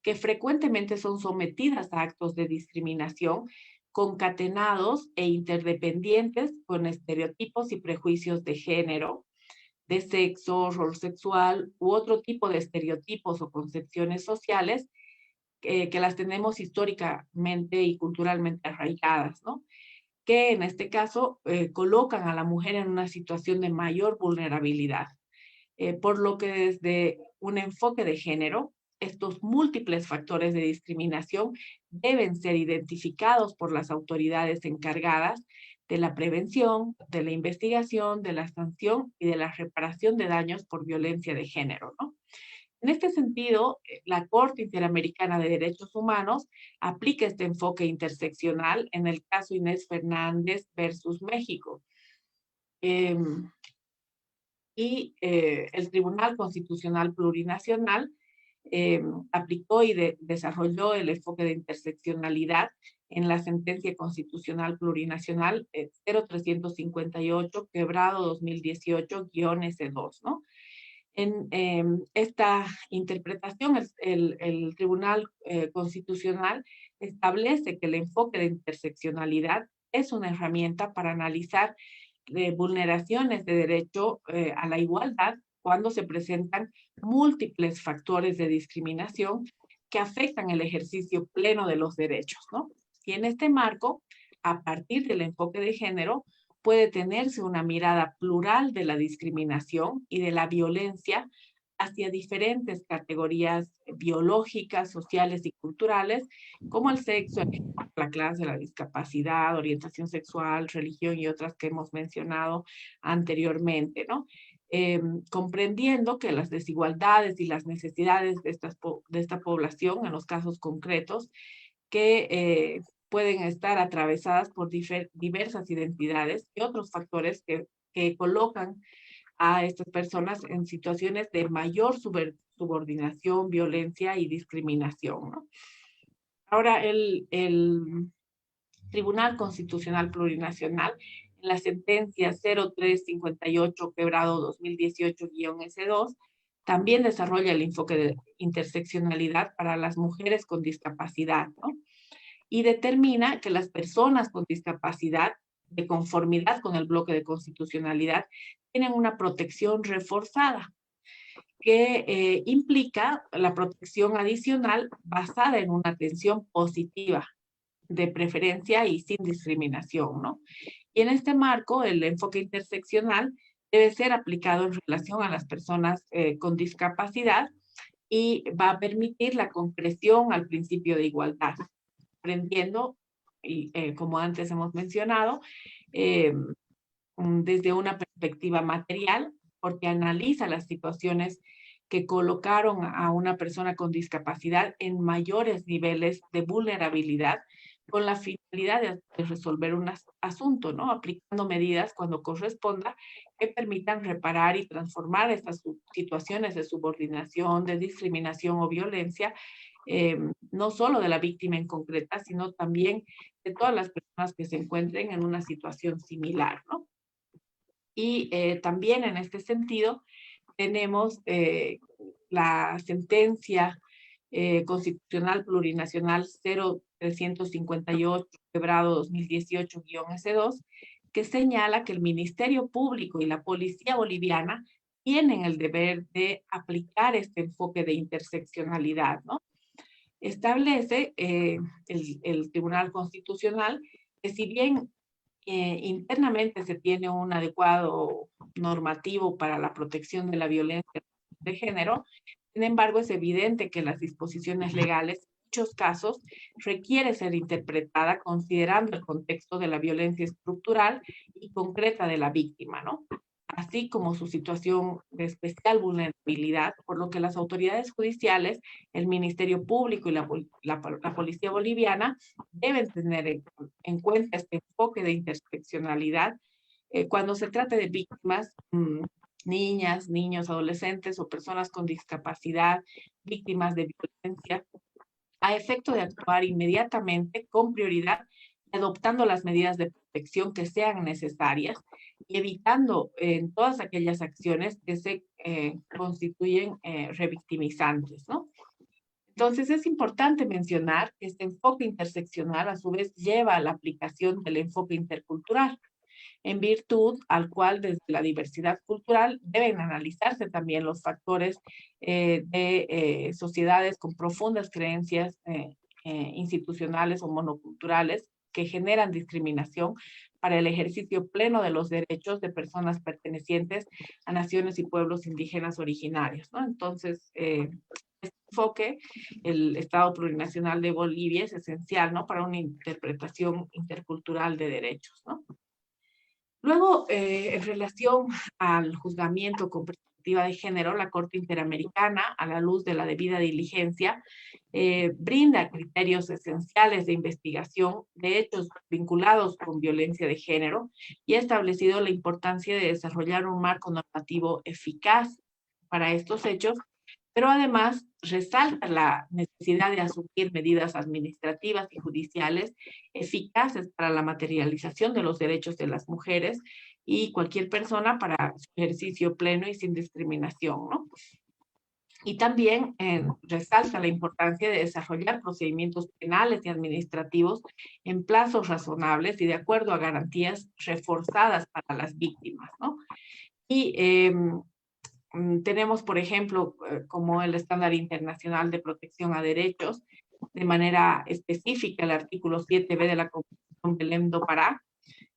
que frecuentemente son sometidas a actos de discriminación concatenados e interdependientes con estereotipos y prejuicios de género, de sexo, rol sexual u otro tipo de estereotipos o concepciones sociales que las tenemos históricamente y culturalmente arraigadas, ¿no? Que en este caso colocan a la mujer en una situación de mayor vulnerabilidad. Por lo que desde un enfoque de género, estos múltiples factores de discriminación deben ser identificados por las autoridades encargadas de la prevención, de la investigación, de la sanción y de la reparación de daños por violencia de género, ¿no? En este sentido, la Corte Interamericana de Derechos Humanos aplica este enfoque interseccional en el caso Inés Fernández versus México. El Tribunal Constitucional Plurinacional aplicó y desarrolló el enfoque de interseccionalidad en la sentencia constitucional plurinacional 0358, quebrado 2018-S2, ¿no? En esta interpretación, el Tribunal Constitucional establece que el enfoque de interseccionalidad es una herramienta para analizar vulneraciones de derecho a la igualdad cuando se presentan múltiples factores de discriminación que afectan el ejercicio pleno de los derechos, ¿no? Y en este marco, a partir del enfoque de género, puede tenerse una mirada plural de la discriminación y de la violencia hacia diferentes categorías biológicas, sociales y culturales, como el sexo, la clase, la discapacidad, orientación sexual, religión y otras que hemos mencionado anteriormente, ¿no? Comprendiendo que las desigualdades y las necesidades de esta población, en los casos concretos, que pueden estar atravesadas por diversas identidades y otros factores que colocan a estas personas en situaciones de mayor subordinación, violencia y discriminación, ¿no? Ahora, el Tribunal Constitucional Plurinacional, en la sentencia 0358, quebrado 2018-S2, también desarrolla el enfoque de interseccionalidad para las mujeres con discapacidad, ¿no? Y determina que las personas con discapacidad, de conformidad con el bloque de constitucionalidad, tienen una protección reforzada. que implica la protección adicional basada en una atención positiva, de preferencia y sin discriminación, ¿no? Y en este marco, el enfoque interseccional debe ser aplicado en relación a las personas con discapacidad y va a permitir la concreción al principio de igualdad, aprendiendo, y como antes hemos mencionado, eh, desde una perspectiva material, porque analiza las situaciones que colocaron a una persona con discapacidad en mayores niveles de vulnerabilidad con la finalidad de resolver un asunto, ¿no? Aplicando medidas cuando corresponda que permitan reparar y transformar estas situaciones de subordinación, de discriminación o violencia, no solo de la víctima en concreta, sino también de todas las personas que se encuentren en una situación similar, ¿no? Y también en este sentido tenemos la sentencia constitucional plurinacional 0358, quebrado 2018-S2, que señala que el Ministerio Público y la Policía Boliviana tienen el deber de aplicar este enfoque de interseccionalidad, ¿no? Establece el Tribunal Constitucional que si bien internamente se tiene un adecuado normativo para la protección de la violencia de género, sin embargo, es evidente que las disposiciones legales, en muchos casos, requiere ser interpretada considerando el contexto de la violencia estructural y concreta de la víctima, ¿no? Así como su situación de especial vulnerabilidad, por lo que las autoridades judiciales, el Ministerio Público y la Policía Boliviana deben tener en cuenta este enfoque de interseccionalidad cuando se trate de víctimas, niñas, niños, adolescentes o personas con discapacidad, víctimas de violencia, a efecto de actuar inmediatamente con prioridad, adoptando las medidas de protección que sean necesarias y evitando en todas aquellas acciones que se constituyen revictimizantes, ¿no? Entonces es importante mencionar que este enfoque interseccional a su vez lleva a la aplicación del enfoque intercultural, en virtud al cual desde la diversidad cultural deben analizarse también los factores de sociedades con profundas creencias institucionales o monoculturales que generan discriminación para el ejercicio pleno de los derechos de personas pertenecientes a naciones y pueblos indígenas originarios, ¿no? Entonces, este enfoque, el Estado Plurinacional de Bolivia es esencial, ¿no? Para una interpretación intercultural de derechos, ¿no? Luego, en relación al juzgamiento con perspectiva de género, la Corte Interamericana, a la luz de la debida diligencia, brinda criterios esenciales de investigación de hechos vinculados con violencia de género y ha establecido la importancia de desarrollar un marco normativo eficaz para estos hechos, pero además resalta la necesidad de asumir medidas administrativas y judiciales eficaces para la materialización de los derechos de las mujeres y cualquier persona para su ejercicio pleno y sin discriminación, ¿no? Y también resalta la importancia de desarrollar procedimientos penales y administrativos en plazos razonables y de acuerdo a garantías reforzadas para las víctimas, ¿no? Y tenemos, por ejemplo, como el estándar internacional de protección a derechos, de manera específica el artículo 7b de la Convención Belém do Pará,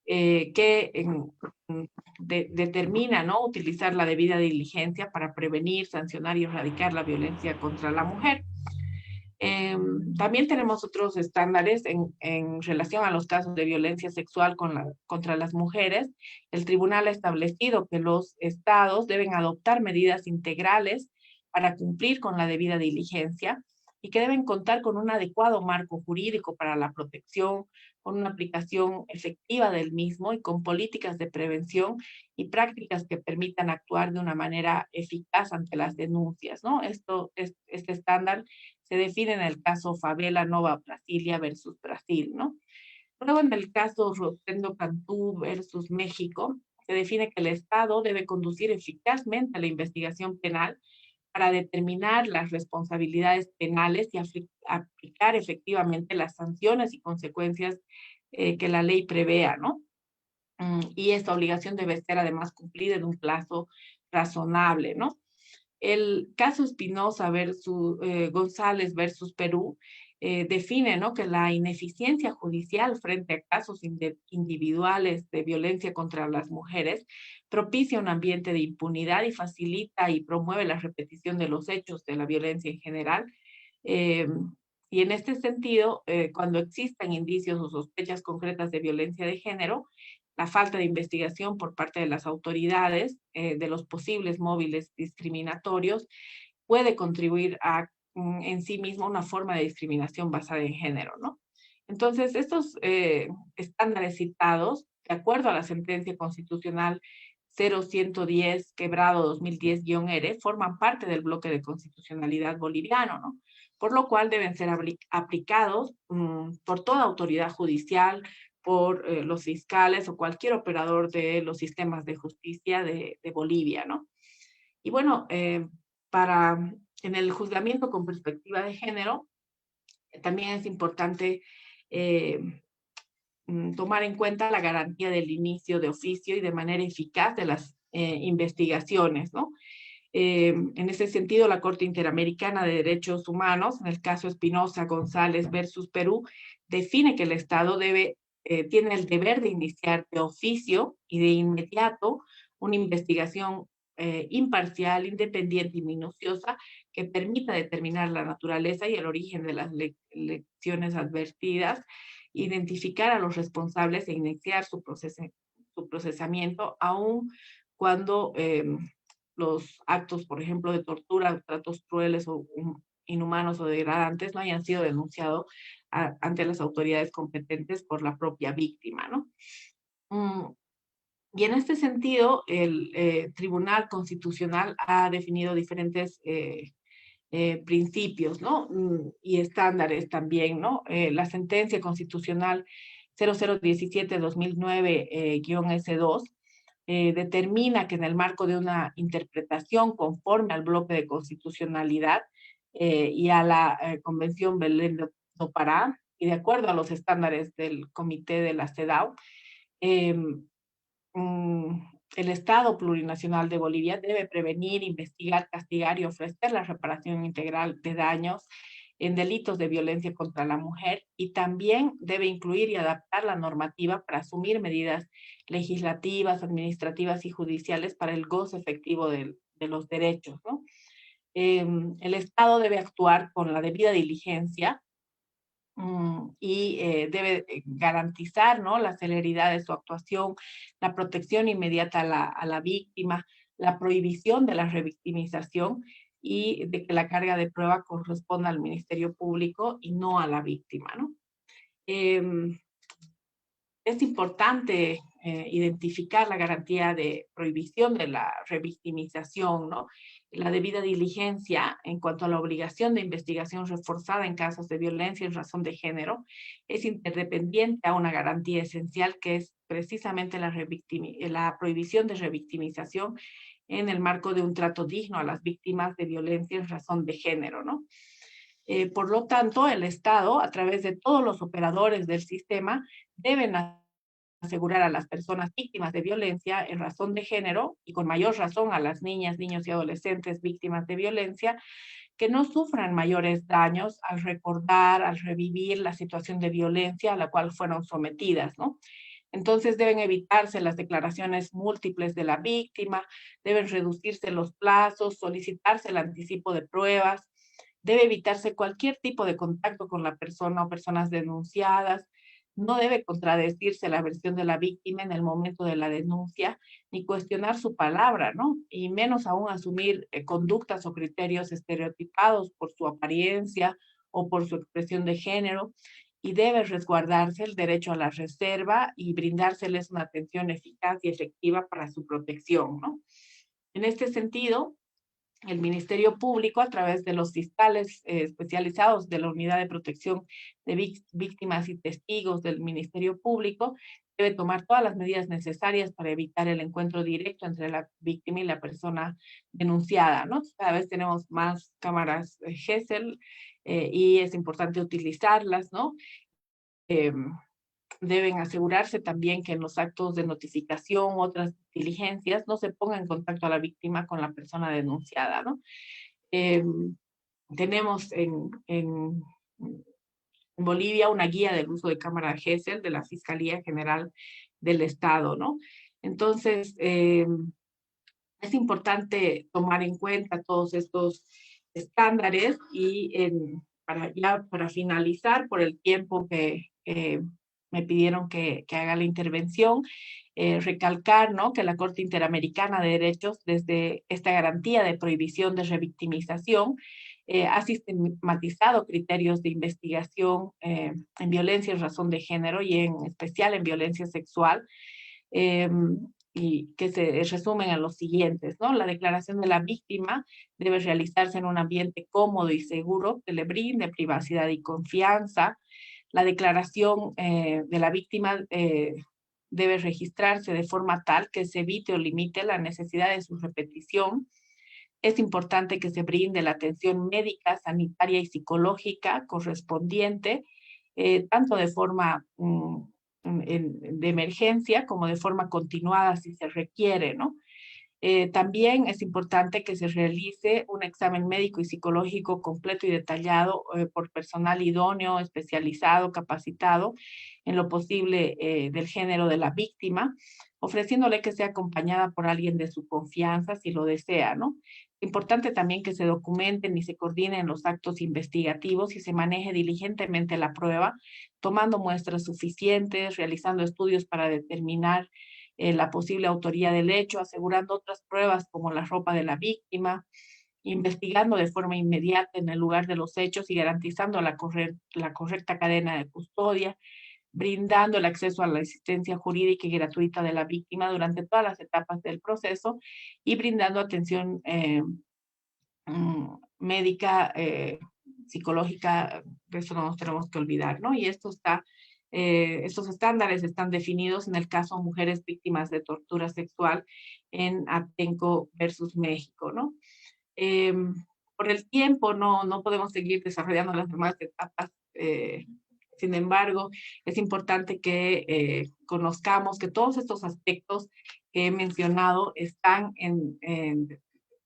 que determina, ¿no?, utilizar la debida diligencia para prevenir, sancionar y erradicar la violencia contra la mujer. También tenemos otros estándares en relación a los casos de violencia sexual contra las mujeres. El tribunal ha establecido que los estados deben adoptar medidas integrales para cumplir con la debida diligencia y que deben contar con un adecuado marco jurídico para la protección, con una aplicación efectiva del mismo y con políticas de prevención y prácticas que permitan actuar de una manera eficaz ante las denuncias, ¿no? Este estándar se define en el caso Favela Nova Brasilia versus Brasil, ¿no? Luego, en el caso Rosendo Cantú versus México, se define que el Estado debe conducir eficazmente la investigación penal para determinar las responsabilidades penales y aplicar efectivamente las sanciones y consecuencias que la ley prevea, ¿no? Y esta obligación debe ser además cumplida en un plazo razonable, ¿no? El caso Espinosa versus González versus Perú define, ¿no?, que la ineficiencia judicial frente a casos individuales de violencia contra las mujeres propicia un ambiente de impunidad y facilita y promueve la repetición de los hechos de la violencia en general. Eh, y en este sentido, cuando existan indicios o sospechas concretas de violencia de género, la falta de investigación por parte de las autoridades de los posibles móviles discriminatorios puede contribuir a en sí mismo una forma de discriminación basada en género, ¿no? Entonces, estos estándares citados, de acuerdo a la sentencia constitucional 0110 quebrado 2010-R, forman parte del bloque de constitucionalidad boliviano, ¿no? Por lo cual deben ser aplicados por toda autoridad judicial, por los fiscales o cualquier operador de los sistemas de justicia de Bolivia, ¿no? Y bueno, en el juzgamiento con perspectiva de género, también es importante tomar en cuenta la garantía del inicio de oficio y de manera eficaz de las investigaciones, ¿no? En ese sentido, la Corte Interamericana de Derechos Humanos, en el caso Espinosa González versus Perú, define que el Estado tiene el deber de iniciar de oficio y de inmediato una investigación imparcial, independiente y minuciosa que permita determinar la naturaleza y el origen de las lecciones advertidas, identificar a los responsables e iniciar su procesamiento, aun cuando los actos, por ejemplo, de tortura, tratos crueles o inhumanos o degradantes no hayan sido denunciados ante las autoridades competentes por la propia víctima, ¿no? Y en este sentido, el Tribunal Constitucional ha definido diferentes principios, ¿no? Y estándares también, ¿no? La sentencia constitucional 0017-2009-S2 determina que en el marco de una interpretación conforme al bloque de constitucionalidad y a la Convención Belén do Pará, y de acuerdo a los estándares del Comité de la CEDAW, el Estado Plurinacional de Bolivia debe prevenir, investigar, castigar y ofrecer la reparación integral de daños en delitos de violencia contra la mujer, y también debe incluir y adaptar la normativa para asumir medidas legislativas, administrativas y judiciales para el goce efectivo de los derechos, ¿no? El Estado debe actuar con la debida diligencia y debe garantizar, ¿no?, la celeridad de su actuación, la protección inmediata a la víctima, la prohibición de la revictimización y de que la carga de prueba corresponda al Ministerio Público y no a la víctima, ¿no? Es importante identificar la garantía de prohibición de la revictimización, ¿no? La debida diligencia en cuanto a la obligación de investigación reforzada en casos de violencia en razón de género es interdependiente a una garantía esencial que es precisamente la prohibición de revictimización en el marco de un trato digno a las víctimas de violencia en razón de género, ¿no? Por lo tanto, el Estado, a través de todos los operadores del sistema, deben asegurar a las personas víctimas de violencia en razón de género, y con mayor razón a las niñas, niños y adolescentes víctimas de violencia, que no sufran mayores daños al recordar, al revivir la situación de violencia a la cual fueron sometidas, ¿no? Entonces deben evitarse las declaraciones múltiples de la víctima, deben reducirse los plazos, solicitarse el anticipo de pruebas, debe evitarse cualquier tipo de contacto con la persona o personas denunciadas, no debe contradecirse la versión de la víctima en el momento de la denuncia, ni cuestionar su palabra, ¿no? Y menos aún asumir conductas o criterios estereotipados por su apariencia o por su expresión de género, y debe resguardarse el derecho a la reserva y brindárseles una atención eficaz y efectiva para su protección, ¿no? En este sentido, el Ministerio Público, a través de los fiscales especializados de la Unidad de Protección de Víctimas y Testigos del Ministerio Público, debe tomar todas las medidas necesarias para evitar el encuentro directo entre la víctima y la persona denunciada, ¿no? Cada vez tenemos más cámaras Gesell y es importante utilizarlas, ¿no? deben asegurarse también que en los actos de notificación, otras diligencias, no se ponga en contacto a la víctima con la persona denunciada, ¿no? Tenemos en Bolivia una guía del uso de cámara GESEL de la Fiscalía General del Estado, ¿no? Entonces, es importante tomar en cuenta todos estos estándares y para finalizar, por el tiempo que me pidieron que haga la intervención, recalcar, ¿no?, que la Corte Interamericana de Derechos, desde esta garantía de prohibición de revictimización, ha sistematizado criterios de investigación en violencia en razón de género y en especial en violencia sexual, y que se resumen en los siguientes, ¿no? La declaración de la víctima debe realizarse en un ambiente cómodo y seguro que le brinde privacidad y confianza. La declaración de la víctima debe registrarse de forma tal que se evite o limite la necesidad de su repetición. Es importante que se brinde la atención médica, sanitaria y psicológica correspondiente, tanto de forma de emergencia como de forma continuada si se requiere, ¿no? También es importante que se realice un examen médico y psicológico completo y detallado por personal idóneo, especializado, capacitado en lo posible del género de la víctima, ofreciéndole que sea acompañada por alguien de su confianza si lo desea, ¿no? Importante también que se documenten y se coordinen los actos investigativos y se maneje diligentemente la prueba, tomando muestras suficientes, realizando estudios para determinar la posible autoría del hecho, asegurando otras pruebas como la ropa de la víctima, investigando de forma inmediata en el lugar de los hechos y garantizando la correcta cadena de custodia, brindando el acceso a la asistencia jurídica y gratuita de la víctima durante todas las etapas del proceso y brindando atención médica, psicológica, de eso no nos tenemos que olvidar, ¿no? Y estos estándares están definidos en el caso Mujeres Víctimas de Tortura Sexual en Atenco versus México, ¿no? Por el tiempo no podemos seguir desarrollando las demás etapas. Sin embargo, es importante que conozcamos que todos estos aspectos que he mencionado están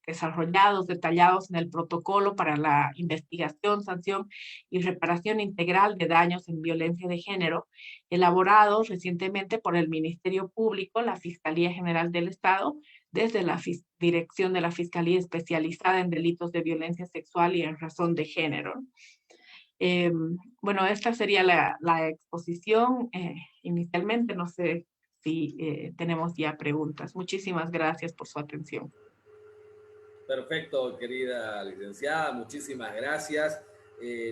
desarrollados, detallados en el protocolo para la investigación, sanción y reparación integral de daños en violencia de género, elaborados recientemente por el Ministerio Público, la Fiscalía General del Estado, desde la Dirección de la Fiscalía Especializada en Delitos de Violencia Sexual y en Razón de Género. Bueno, esta sería la exposición inicialmente. No sé si tenemos ya preguntas. Muchísimas gracias por su atención. Perfecto, querida licenciada, muchísimas gracias.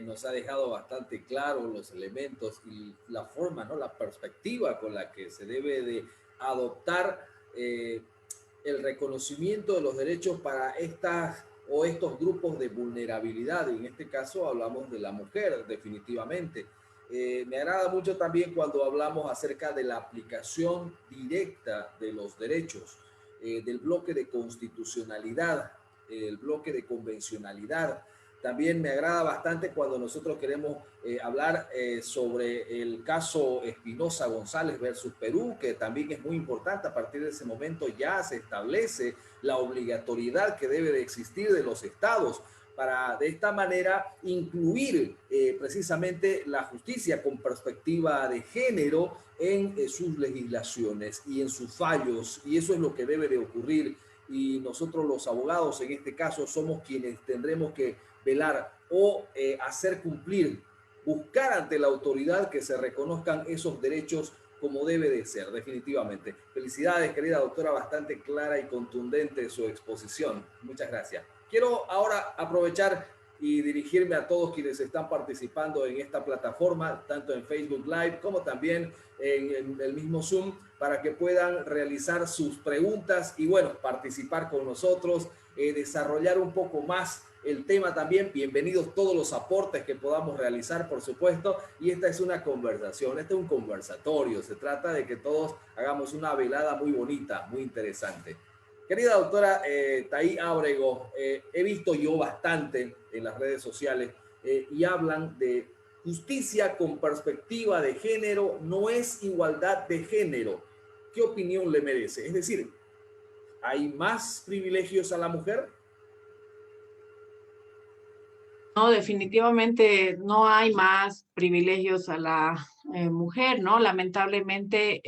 Nos ha dejado bastante claro los elementos y la forma, ¿no?, la perspectiva con la que se debe de adoptar el reconocimiento de los derechos para estas o estos grupos de vulnerabilidad. En este caso hablamos de la mujer, definitivamente. Me agrada mucho también cuando hablamos acerca de la aplicación directa de los derechos, del bloque de constitucionalidad, el bloque de convencionalidad. También me agrada bastante cuando nosotros queremos hablar sobre el caso Espinosa González versus Perú, que también es muy importante. A partir de ese momento ya se establece la obligatoriedad que debe de existir de los estados para de esta manera incluir precisamente la justicia con perspectiva de género en sus legislaciones y en sus fallos, y eso es lo que debe de ocurrir. Y nosotros los abogados en este caso somos quienes tendremos que velar o hacer cumplir, buscar ante la autoridad que se reconozcan esos derechos como debe de ser, definitivamente. Felicidades, querida doctora, bastante clara y contundente su exposición. Muchas gracias. Quiero ahora aprovechar y dirigirme a todos quienes están participando en esta plataforma, tanto en Facebook Live como también en el mismo Zoom, para que puedan realizar sus preguntas y, bueno, participar con nosotros, desarrollar un poco más el tema también. Bienvenidos todos los aportes que podamos realizar, por supuesto, y esta es una conversación, este es un conversatorio, se trata de que todos hagamos una velada muy bonita, muy interesante. Querida doctora Thais Ábrego, he visto yo bastante en las redes sociales y hablan de justicia con perspectiva de género no es igualdad de género. ¿Qué opinión le merece? Es decir, ¿hay más privilegios a la mujer? No, definitivamente no hay más privilegios a la mujer, ¿no? Lamentablemente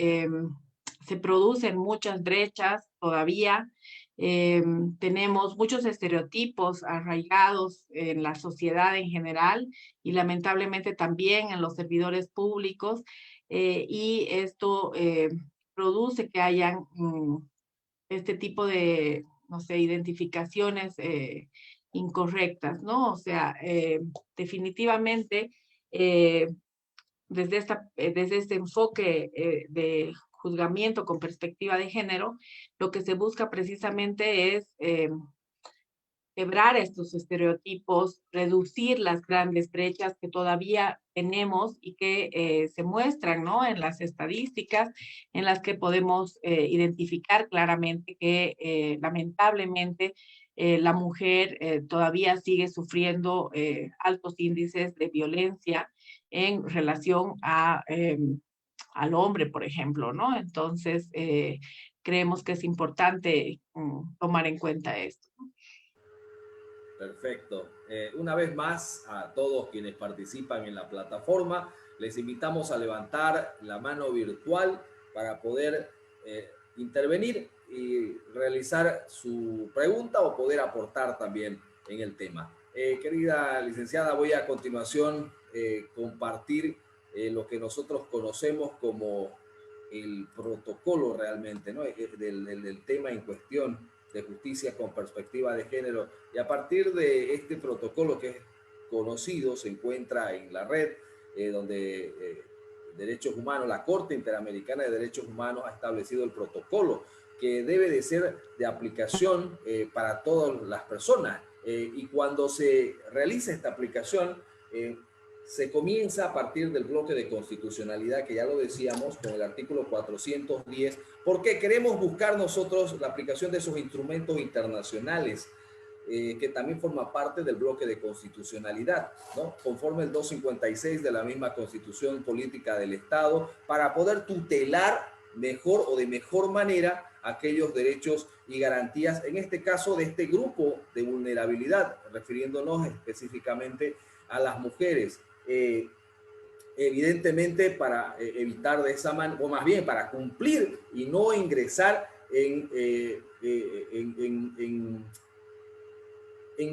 se producen muchas brechas todavía. Tenemos muchos estereotipos arraigados en la sociedad en general y lamentablemente también en los servidores públicos. Y esto produce que hayan este tipo de, no sé, identificaciones incorrectas, ¿no? O sea, definitivamente eh, desde este enfoque de juzgamiento con perspectiva de género, lo que se busca precisamente es quebrar estos estereotipos, reducir las grandes brechas que todavía tenemos y que se muestran, ¿no? En las estadísticas, en las que podemos identificar claramente que lamentablemente la mujer todavía sigue sufriendo altos índices de violencia en relación al hombre, por ejemplo, ¿no? Entonces, creemos que es importante tomar en cuenta esto. Perfecto. Una vez más, a todos quienes participan en la plataforma, les invitamos a levantar la mano virtual para poder intervenir y realizar su pregunta o poder aportar también en el tema. Querida licenciada, voy a continuación compartir lo que nosotros conocemos como el protocolo realmente, ¿no? del tema en cuestión de justicia con perspectiva de género. Y a partir de este protocolo que es conocido, se encuentra en la red, donde Derechos Humanos, la Corte Interamericana de Derechos Humanos ha establecido el protocolo que debe de ser de aplicación para todas las personas. Y cuando se realiza esta aplicación, se comienza a partir del bloque de constitucionalidad, que ya lo decíamos, con el artículo 410, porque queremos buscar nosotros la aplicación de esos instrumentos internacionales, que también forma parte del bloque de constitucionalidad, ¿no? Conforme el 256 de la misma Constitución Política del Estado, para poder tutelar mejor o de mejor manera aquellos derechos y garantías, en este caso de este grupo de vulnerabilidad, refiriéndonos específicamente a las mujeres. Evidentemente para evitar de esa manera, o más bien para cumplir y no ingresar en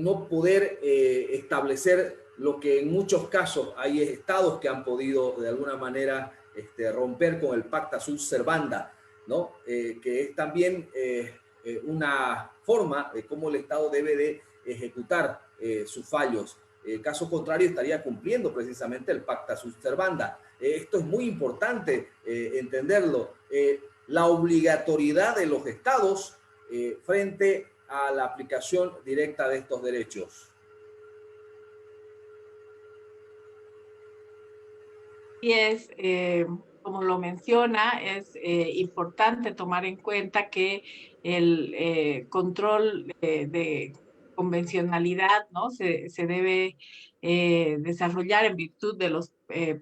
no poder establecer lo que en muchos casos hay estados que han podido de alguna manera romper con el pacta sunt servanda, ¿no? Que es también una forma de cómo el Estado debe de ejecutar sus fallos. Caso contrario, estaría cumpliendo precisamente el pacta sunt servanda. Esto es muy importante entenderlo. La obligatoriedad de los estados frente a la aplicación directa de estos derechos. Y es, como lo menciona, es importante tomar en cuenta que el control de convencionalidad, ¿no? se debe desarrollar en virtud de los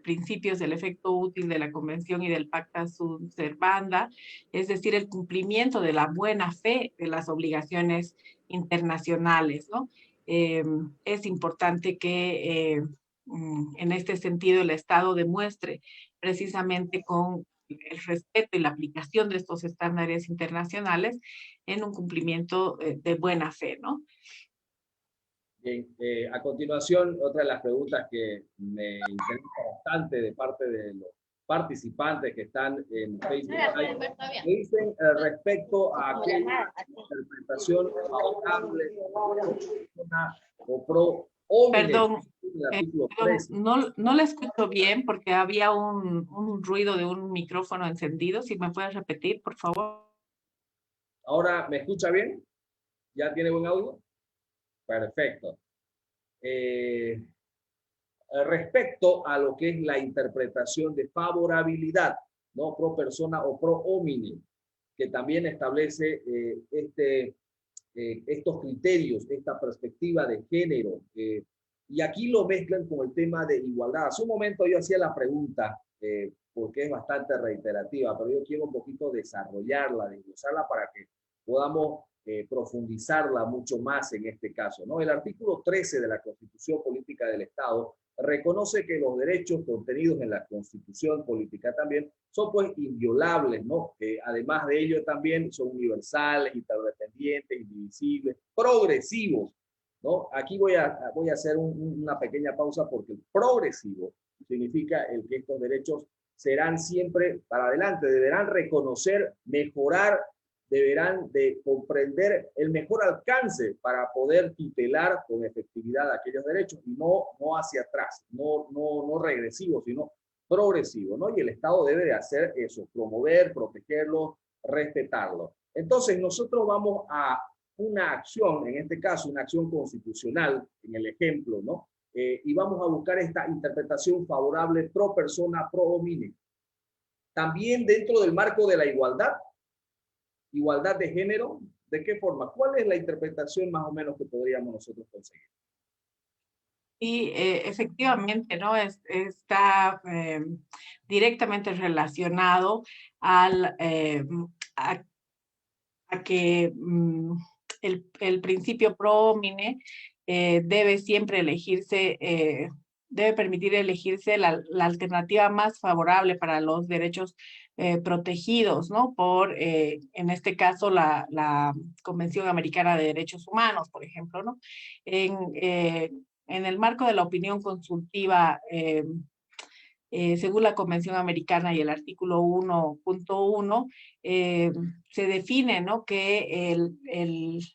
principios del efecto útil de la Convención y del Pacta Sunt Servanda, es decir, el cumplimiento de la buena fe de las obligaciones internacionales, ¿no? Es importante que en este sentido el Estado demuestre precisamente con el respeto y la aplicación de estos estándares internacionales en un cumplimiento de buena fe, ¿no? Bien, a continuación, otra de las preguntas que me interesa bastante de parte de los participantes que están en Facebook Live, me dicen respecto a aquella interpretación favorable o pro hombre. Perdón, no le escucho bien porque había un ruido de un micrófono encendido. Si me puedes repetir, por favor. ¿Ahora me escucha bien? ¿Ya tiene buen audio? Perfecto. Respecto a lo que es la interpretación de favorabilidad, ¿no? Pro persona o pro homine, que también establece estos criterios, esta perspectiva de género. Y aquí lo mezclan con el tema de igualdad. Hace un momento yo hacía la pregunta, porque es bastante reiterativa, pero yo quiero un poquito desarrollarla, desglosarla para que podamos profundizarla mucho más en este caso, ¿no? El artículo 13 de la Constitución Política del Estado reconoce que los derechos contenidos en la Constitución Política también son pues inviolables, ¿no? Además de ello también son universales, interdependientes, indivisibles, progresivos, ¿no? Aquí voy a hacer una pequeña pausa porque el progresivo significa el que estos derechos serán siempre para adelante, deberán reconocer, mejorar, deberán de comprender el mejor alcance para poder tutelar con efectividad aquellos derechos y no hacia atrás, no regresivo, sino progresivo, ¿no? Y el Estado debe de hacer eso, promover, protegerlo, respetarlo. Entonces nosotros vamos a una acción, en este caso una acción constitucional, en el ejemplo, ¿no? Y vamos a buscar esta interpretación favorable pro persona, pro homine. También dentro del marco de la igualdad de género, ¿de qué forma? ¿Cuál es la interpretación más o menos que podríamos nosotros conseguir? Y efectivamente, ¿no? Está directamente relacionado al, a que el principio pro homine debe siempre elegirse, debe permitir elegirse la alternativa más favorable para los derechos protegidos, ¿no? Por, en este caso, la Convención Americana de Derechos Humanos, por ejemplo, ¿no? En el marco de la opinión consultiva, según la Convención Americana y el artículo 1.1, se define, ¿no?, que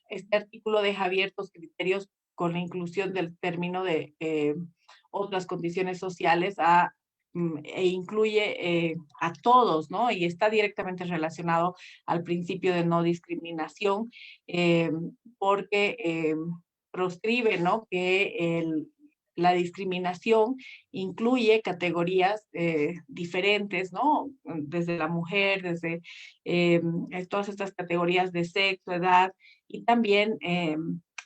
este artículo deja abiertos criterios con la inclusión del término de otras condiciones sociales e incluye a todos, ¿no? Y está directamente relacionado al principio de no discriminación, porque proscribe, ¿no?, que la discriminación incluye categorías diferentes, ¿no? Desde la mujer, desde todas estas categorías de sexo, edad, y también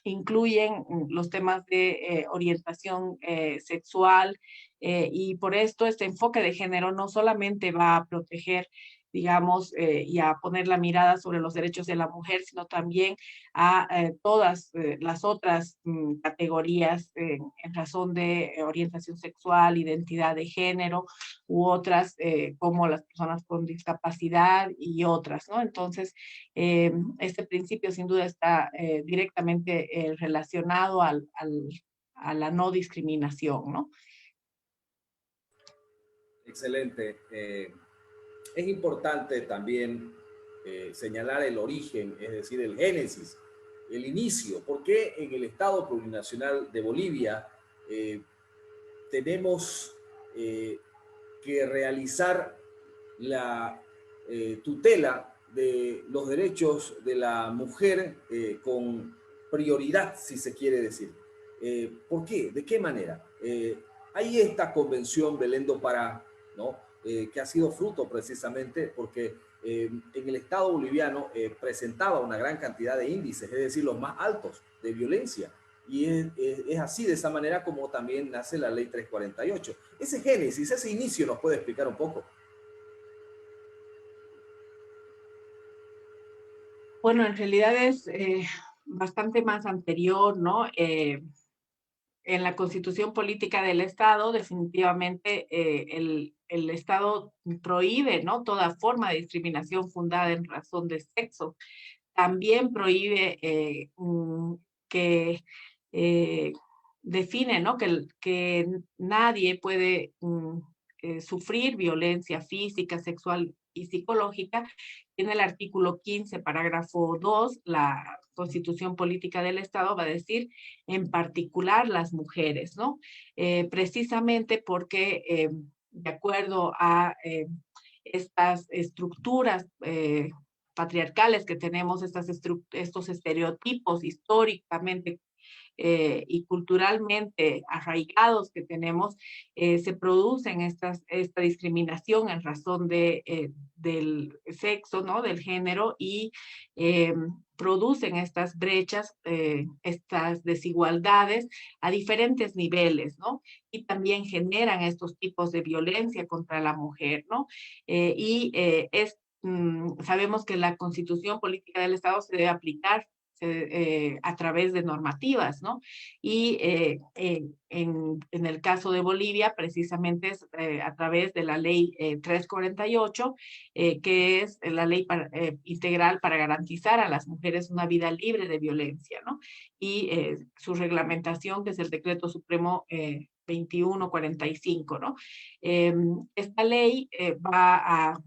incluyen los temas de orientación sexual, y por esto este enfoque de género no solamente va a proteger, digamos, y a poner la mirada sobre los derechos de la mujer, sino también a todas las otras categorías en razón de orientación sexual, identidad de género u otras como las personas con discapacidad y otras, ¿no? Entonces, este principio sin duda está directamente relacionado a la no discriminación, ¿no? Excelente. Es importante también señalar el origen, es decir, el génesis, el inicio. ¿Por qué en el Estado Plurinacional de Bolivia tenemos que realizar la tutela de los derechos de la mujer con prioridad, si se quiere decir? ¿Por qué? ¿De qué manera? Hay esta convención Belén do Pará, ¿no? Que ha sido fruto precisamente porque en el Estado boliviano presentaba una gran cantidad de índices, es decir, los más altos de violencia. Y es así, de esa manera, como también nace la Ley 348. Ese génesis, ese inicio, ¿nos puede explicar un poco? Bueno, en realidad es bastante más anterior, ¿no? En la Constitución Política del Estado, definitivamente el Estado prohíbe, ¿no?, toda forma de discriminación fundada en razón de sexo. También prohíbe que define, ¿no?, que nadie puede sufrir violencia física, sexual y psicológica. En el artículo 15, parágrafo 2, la Constitución Política del Estado va a decir, en particular las mujeres, ¿no? Precisamente porque, de acuerdo a estas estructuras patriarcales que tenemos, estos estereotipos históricamente y culturalmente arraigados que tenemos, se producen esta discriminación en razón del sexo, ¿no? Del género, y producen estas brechas, estas desigualdades a diferentes niveles, ¿no? Y también generan estos tipos de violencia contra la mujer, ¿no? Sabemos que la Constitución Política del Estado se debe aplicar a través de normativas, ¿no? Y en el caso de Bolivia, precisamente es a través de la ley 348, que es la ley integral para garantizar a las mujeres una vida libre de violencia, ¿no? Y su reglamentación, que es el Decreto Supremo 2145, ¿no? Esta ley va a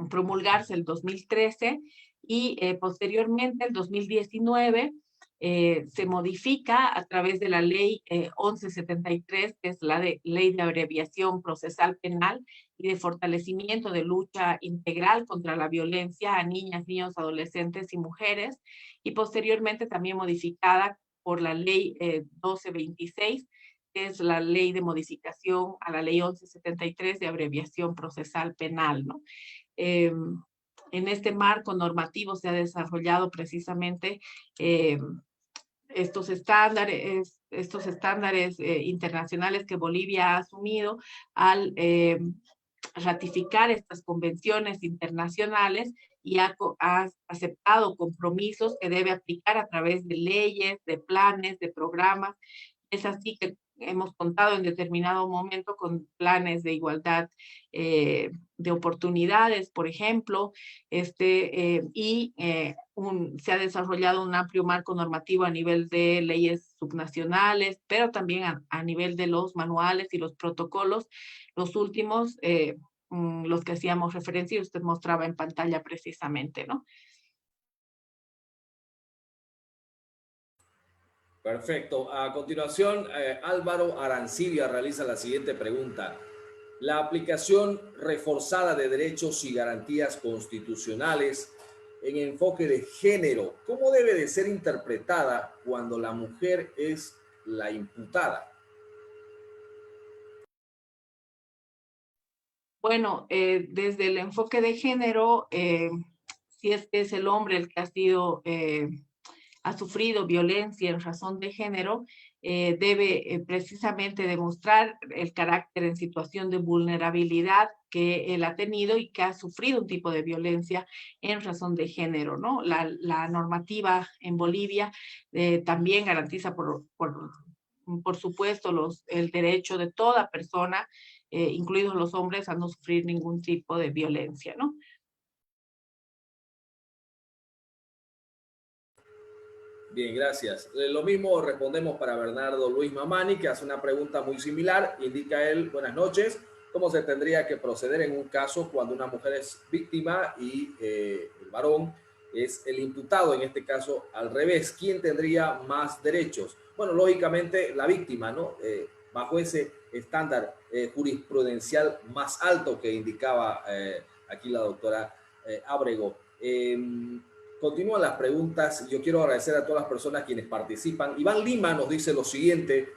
promulgarse el 2013 y posteriormente, el 2019, se modifica a través de la ley 1173, que es la ley de abreviación procesal penal y de fortalecimiento de lucha integral contra la violencia a niñas, niños, adolescentes y mujeres, y posteriormente también modificada por la ley 1226, que es la ley de modificación a la ley 1173 de abreviación procesal penal, ¿no? Eh, en este marco normativo se ha desarrollado precisamente estos estándares internacionales que Bolivia ha asumido al ratificar estas convenciones internacionales, y ha aceptado compromisos que debe aplicar a través de leyes, de planes, de programas. Es así que hemos contado en determinado momento con planes de igualdad de oportunidades, por ejemplo, se ha desarrollado un amplio marco normativo a nivel de leyes subnacionales, pero también a nivel de los manuales y los protocolos, los últimos, los que hacíamos referencia y usted mostraba en pantalla precisamente, ¿no? Perfecto. A continuación, Álvaro Arancibia realiza la siguiente pregunta. La aplicación reforzada de derechos y garantías constitucionales en enfoque de género, ¿cómo debe de ser interpretada cuando la mujer es la imputada? Bueno, desde el enfoque de género, si es que es el hombre el que ha sufrido violencia en razón de género, debe precisamente demostrar el carácter en situación de vulnerabilidad que él ha tenido y que ha sufrido un tipo de violencia en razón de género, ¿no? La normativa en Bolivia también garantiza, por supuesto, el derecho de toda persona, incluidos los hombres, a no sufrir ningún tipo de violencia, ¿no? Bien, gracias. Lo mismo respondemos para Bernardo Luis Mamani, que hace una pregunta muy similar. Indica él, buenas noches, ¿cómo se tendría que proceder en un caso cuando una mujer es víctima y el varón es el imputado? En este caso, al revés, ¿quién tendría más derechos? Bueno, lógicamente la víctima, ¿no? Bajo ese estándar jurisprudencial más alto que indicaba aquí la doctora Ábrego. Continúan las preguntas. Yo quiero agradecer a todas las personas quienes participan. Iván Lima nos dice lo siguiente.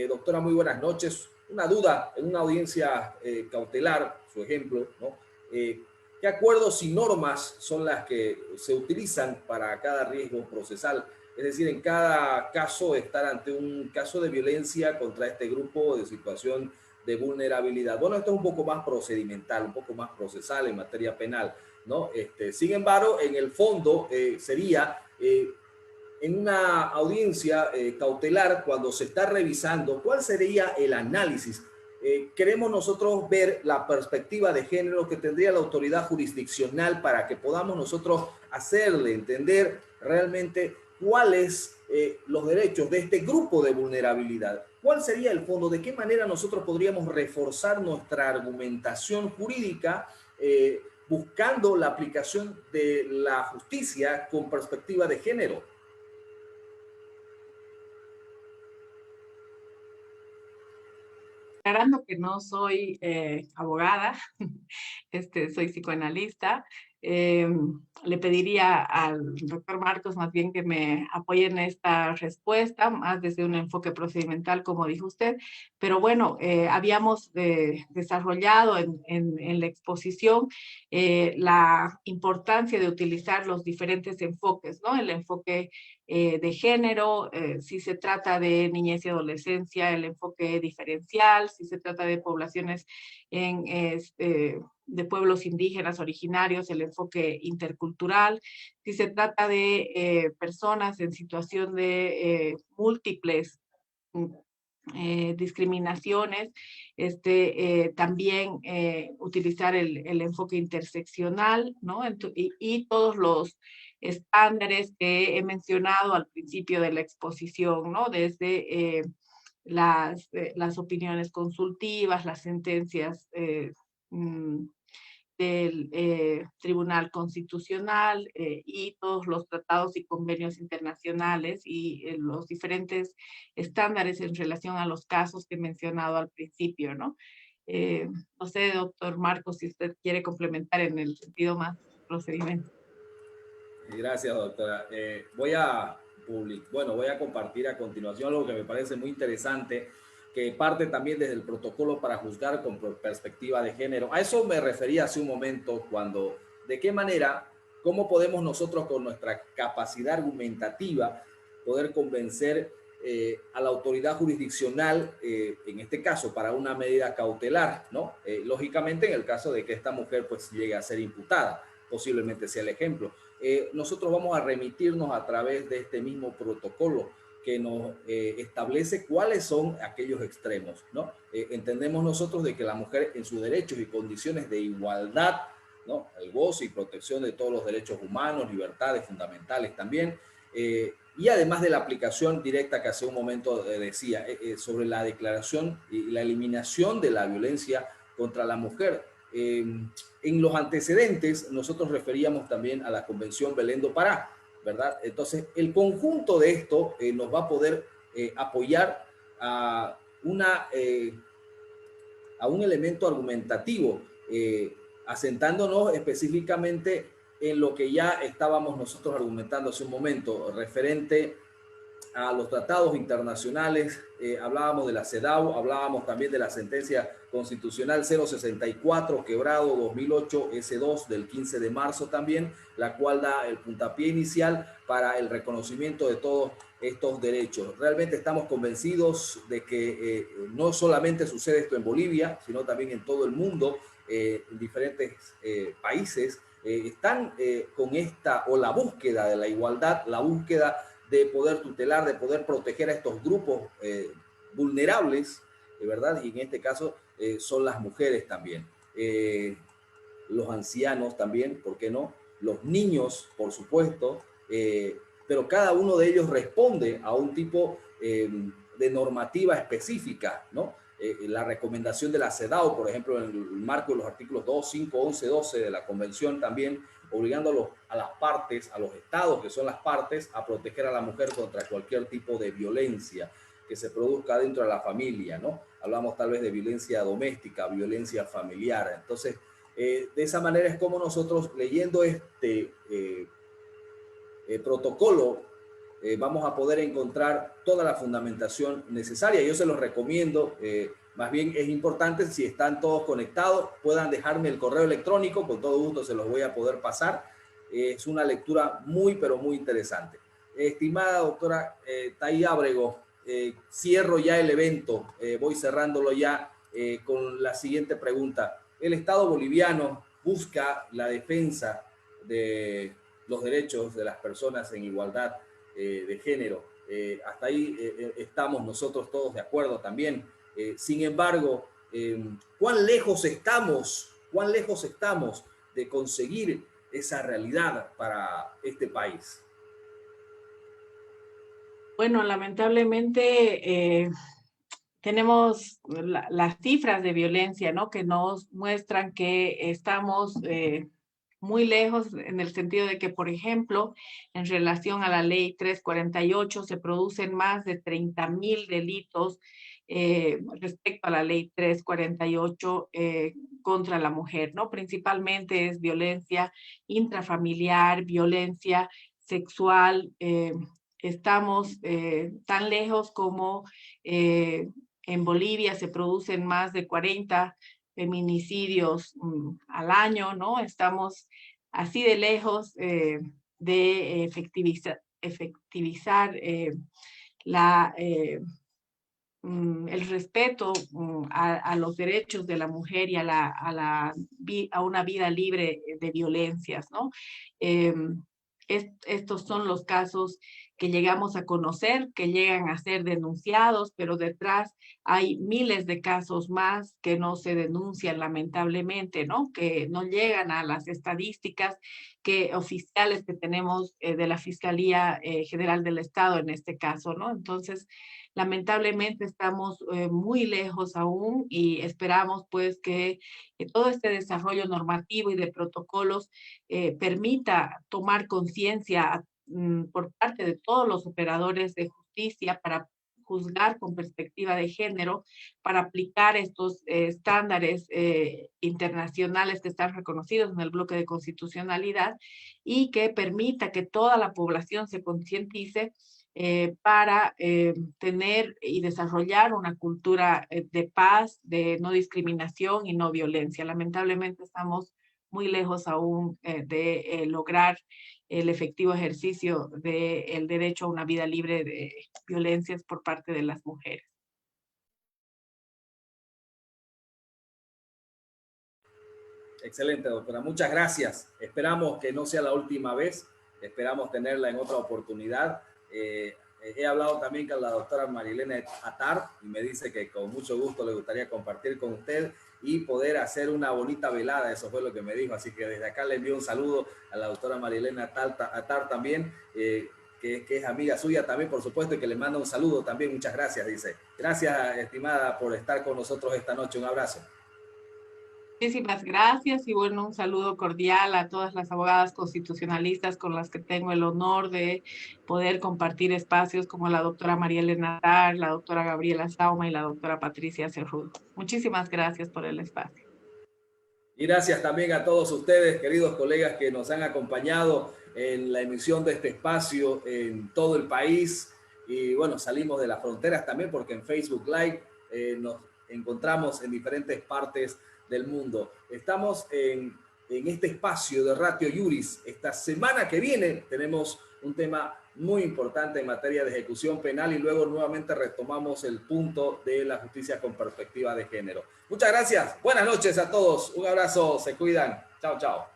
Doctora, muy buenas noches. Una duda en una audiencia cautelar, su ejemplo, ¿no? ¿Qué acuerdos y normas son las que se utilizan para cada riesgo procesal? Es decir, en cada caso estar ante un caso de violencia contra este grupo de situación de vulnerabilidad. Bueno, esto es un poco más procedimental, un poco más procesal en materia penal, ¿no? Sin embargo, en el fondo sería en una audiencia cautelar, cuando se está revisando, ¿cuál sería el análisis? Queremos nosotros ver la perspectiva de género que tendría la autoridad jurisdiccional para que podamos nosotros hacerle entender realmente cuáles los derechos de este grupo de vulnerabilidad. ¿Cuál sería el fondo? ¿De qué manera nosotros podríamos reforzar nuestra argumentación jurídica buscando la aplicación de la justicia con perspectiva de género? Aclarando que no soy abogada, soy psicoanalista, Le pediría al doctor Marcos más bien que me apoye en esta respuesta, más desde un enfoque procedimental, como dijo usted. Pero bueno, habíamos desarrollado en la exposición la importancia de utilizar los diferentes enfoques, ¿no? El enfoque de género, si se trata de niñez y adolescencia, el enfoque diferencial, si se trata de poblaciones de pueblos indígenas originarios, el enfoque intercultural, si se trata de personas en situación de múltiples discriminaciones, también utilizar el enfoque interseccional, ¿no? Y todos los estándares que he mencionado al principio de la exposición, ¿no? Desde las opiniones consultivas, las sentencias del Tribunal Constitucional y todos los tratados y convenios internacionales y los diferentes estándares en relación a los casos que he mencionado al principio, ¿no? No sé, doctor Marcos, si usted quiere complementar en el sentido más procedimiento. Gracias, doctora. Voy a compartir a continuación algo que me parece muy interesante, que parte también desde el protocolo para juzgar con perspectiva de género. A eso me refería hace un momento de qué manera, cómo podemos nosotros con nuestra capacidad argumentativa poder convencer a la autoridad jurisdiccional, en este caso para una medida cautelar, ¿no? Lógicamente en el caso de que esta mujer pues llegue a ser imputada, posiblemente sea el ejemplo. Nosotros vamos a remitirnos a través de este mismo protocolo que nos establece cuáles son aquellos extremos, ¿no? Entendemos nosotros de que la mujer en sus derechos y condiciones de igualdad, ¿no? El goce y protección de todos los derechos humanos, libertades fundamentales también, y además de la aplicación directa que hace un momento decía, sobre la declaración y la eliminación de la violencia contra la mujer. En los antecedentes, nosotros referíamos también a la Convención Belén do Pará, ¿verdad? Entonces, el conjunto de esto nos va a poder apoyar a, a un elemento argumentativo, asentándonos específicamente en lo que ya estábamos nosotros argumentando hace un momento, referente a los tratados internacionales, hablábamos de la CEDAW, hablábamos también de la sentencia constitucional 064, quebrado 2008, S2 del 15 de marzo también, la cual da el puntapié inicial para el reconocimiento de todos estos derechos. Realmente estamos convencidos de que no solamente sucede esto en Bolivia, sino también en todo el mundo, en diferentes países, están con esta, o la búsqueda de la igualdad, la búsqueda de poder tutelar, de poder proteger a estos grupos vulnerables, ¿verdad? Y en este caso son las mujeres también, los ancianos también, ¿por qué no? Los niños, por supuesto, pero cada uno de ellos responde a un tipo de normativa específica, ¿no? La recomendación de la CEDAW, por ejemplo, en el marco de los artículos 2, 5, 11, 12 de la Convención también, obligando a las partes, a los estados que son las partes, a proteger a la mujer contra cualquier tipo de violencia que se produzca dentro de la familia, ¿no? Hablamos tal vez de violencia doméstica, violencia familiar. Entonces, de esa manera es como nosotros, leyendo este protocolo, vamos a poder encontrar toda la fundamentación necesaria. Yo se los recomiendo. Más bien es importante, si están todos conectados, puedan dejarme el correo electrónico, con todo gusto se los voy a poder pasar. Es una lectura muy, pero muy interesante. Estimada doctora Thay Ábrego, cierro ya el evento, voy cerrándolo ya con la siguiente pregunta. El Estado boliviano busca la defensa de los derechos de las personas en igualdad de género. Hasta ahí estamos nosotros todos de acuerdo también. Sin embargo, ¿cuán lejos estamos de conseguir esa realidad para este país? Bueno, lamentablemente tenemos las cifras de violencia, ¿no? Que nos muestran que estamos muy lejos en el sentido de que, por ejemplo, en relación a la ley 348 se producen más de 30,000 delitos respecto a la ley 348 contra la mujer, ¿no? Principalmente es violencia intrafamiliar, violencia sexual. Estamos tan lejos como en Bolivia se producen más de 40 feminicidios al año, ¿no? Estamos así de lejos de efectivizar el respeto a los derechos de la mujer y a una vida libre de violencias, ¿no? Estos son los casos que llegamos a conocer, que llegan a ser denunciados, pero detrás hay miles de casos más que no se denuncian lamentablemente, ¿no? Que no llegan a las estadísticas oficiales que tenemos de la Fiscalía General del Estado en este caso, ¿no? Entonces, lamentablemente estamos muy lejos aún y esperamos pues que todo este desarrollo normativo y de protocolos permita tomar conciencia por parte de todos los operadores de justicia para juzgar con perspectiva de género, para aplicar estos estándares internacionales que están reconocidos en el bloque de constitucionalidad y que permita que toda la población se concientice para tener y desarrollar una cultura de paz, de no discriminación y no violencia. Lamentablemente estamos muy lejos aún de lograr el efectivo ejercicio del derecho a una vida libre de violencias por parte de las mujeres. Excelente, doctora. Muchas gracias. Esperamos que no sea la última vez. Esperamos tenerla en otra oportunidad. He hablado también con la doctora Marilena Attar y me dice que con mucho gusto le gustaría compartir con usted y poder hacer una bonita velada. Eso fue lo que me dijo. Así que desde acá le envío un saludo a la doctora Marilena Attar también, que es amiga suya también, por supuesto, y que le manda un saludo también. Muchas gracias, dice. Gracias, estimada, por estar con nosotros esta noche. Un abrazo. Muchísimas gracias y bueno, un saludo cordial a todas las abogadas constitucionalistas con las que tengo el honor de poder compartir espacios como la doctora María Elena Attar, la doctora Gabriela Sauma y la doctora Patricia Cerrudo. Muchísimas gracias por el espacio. Y gracias también a todos ustedes, queridos colegas, que nos han acompañado en la emisión de este espacio en todo el país. Y bueno, salimos de las fronteras también porque en Facebook Live nos encontramos en diferentes partes del mundo. Estamos en este espacio de Ratio Iuris. Esta semana que viene tenemos un tema muy importante en materia de ejecución penal y luego nuevamente retomamos el punto de la justicia con perspectiva de género. Muchas gracias. Buenas noches a todos. Un abrazo. Se cuidan. Chao, chao.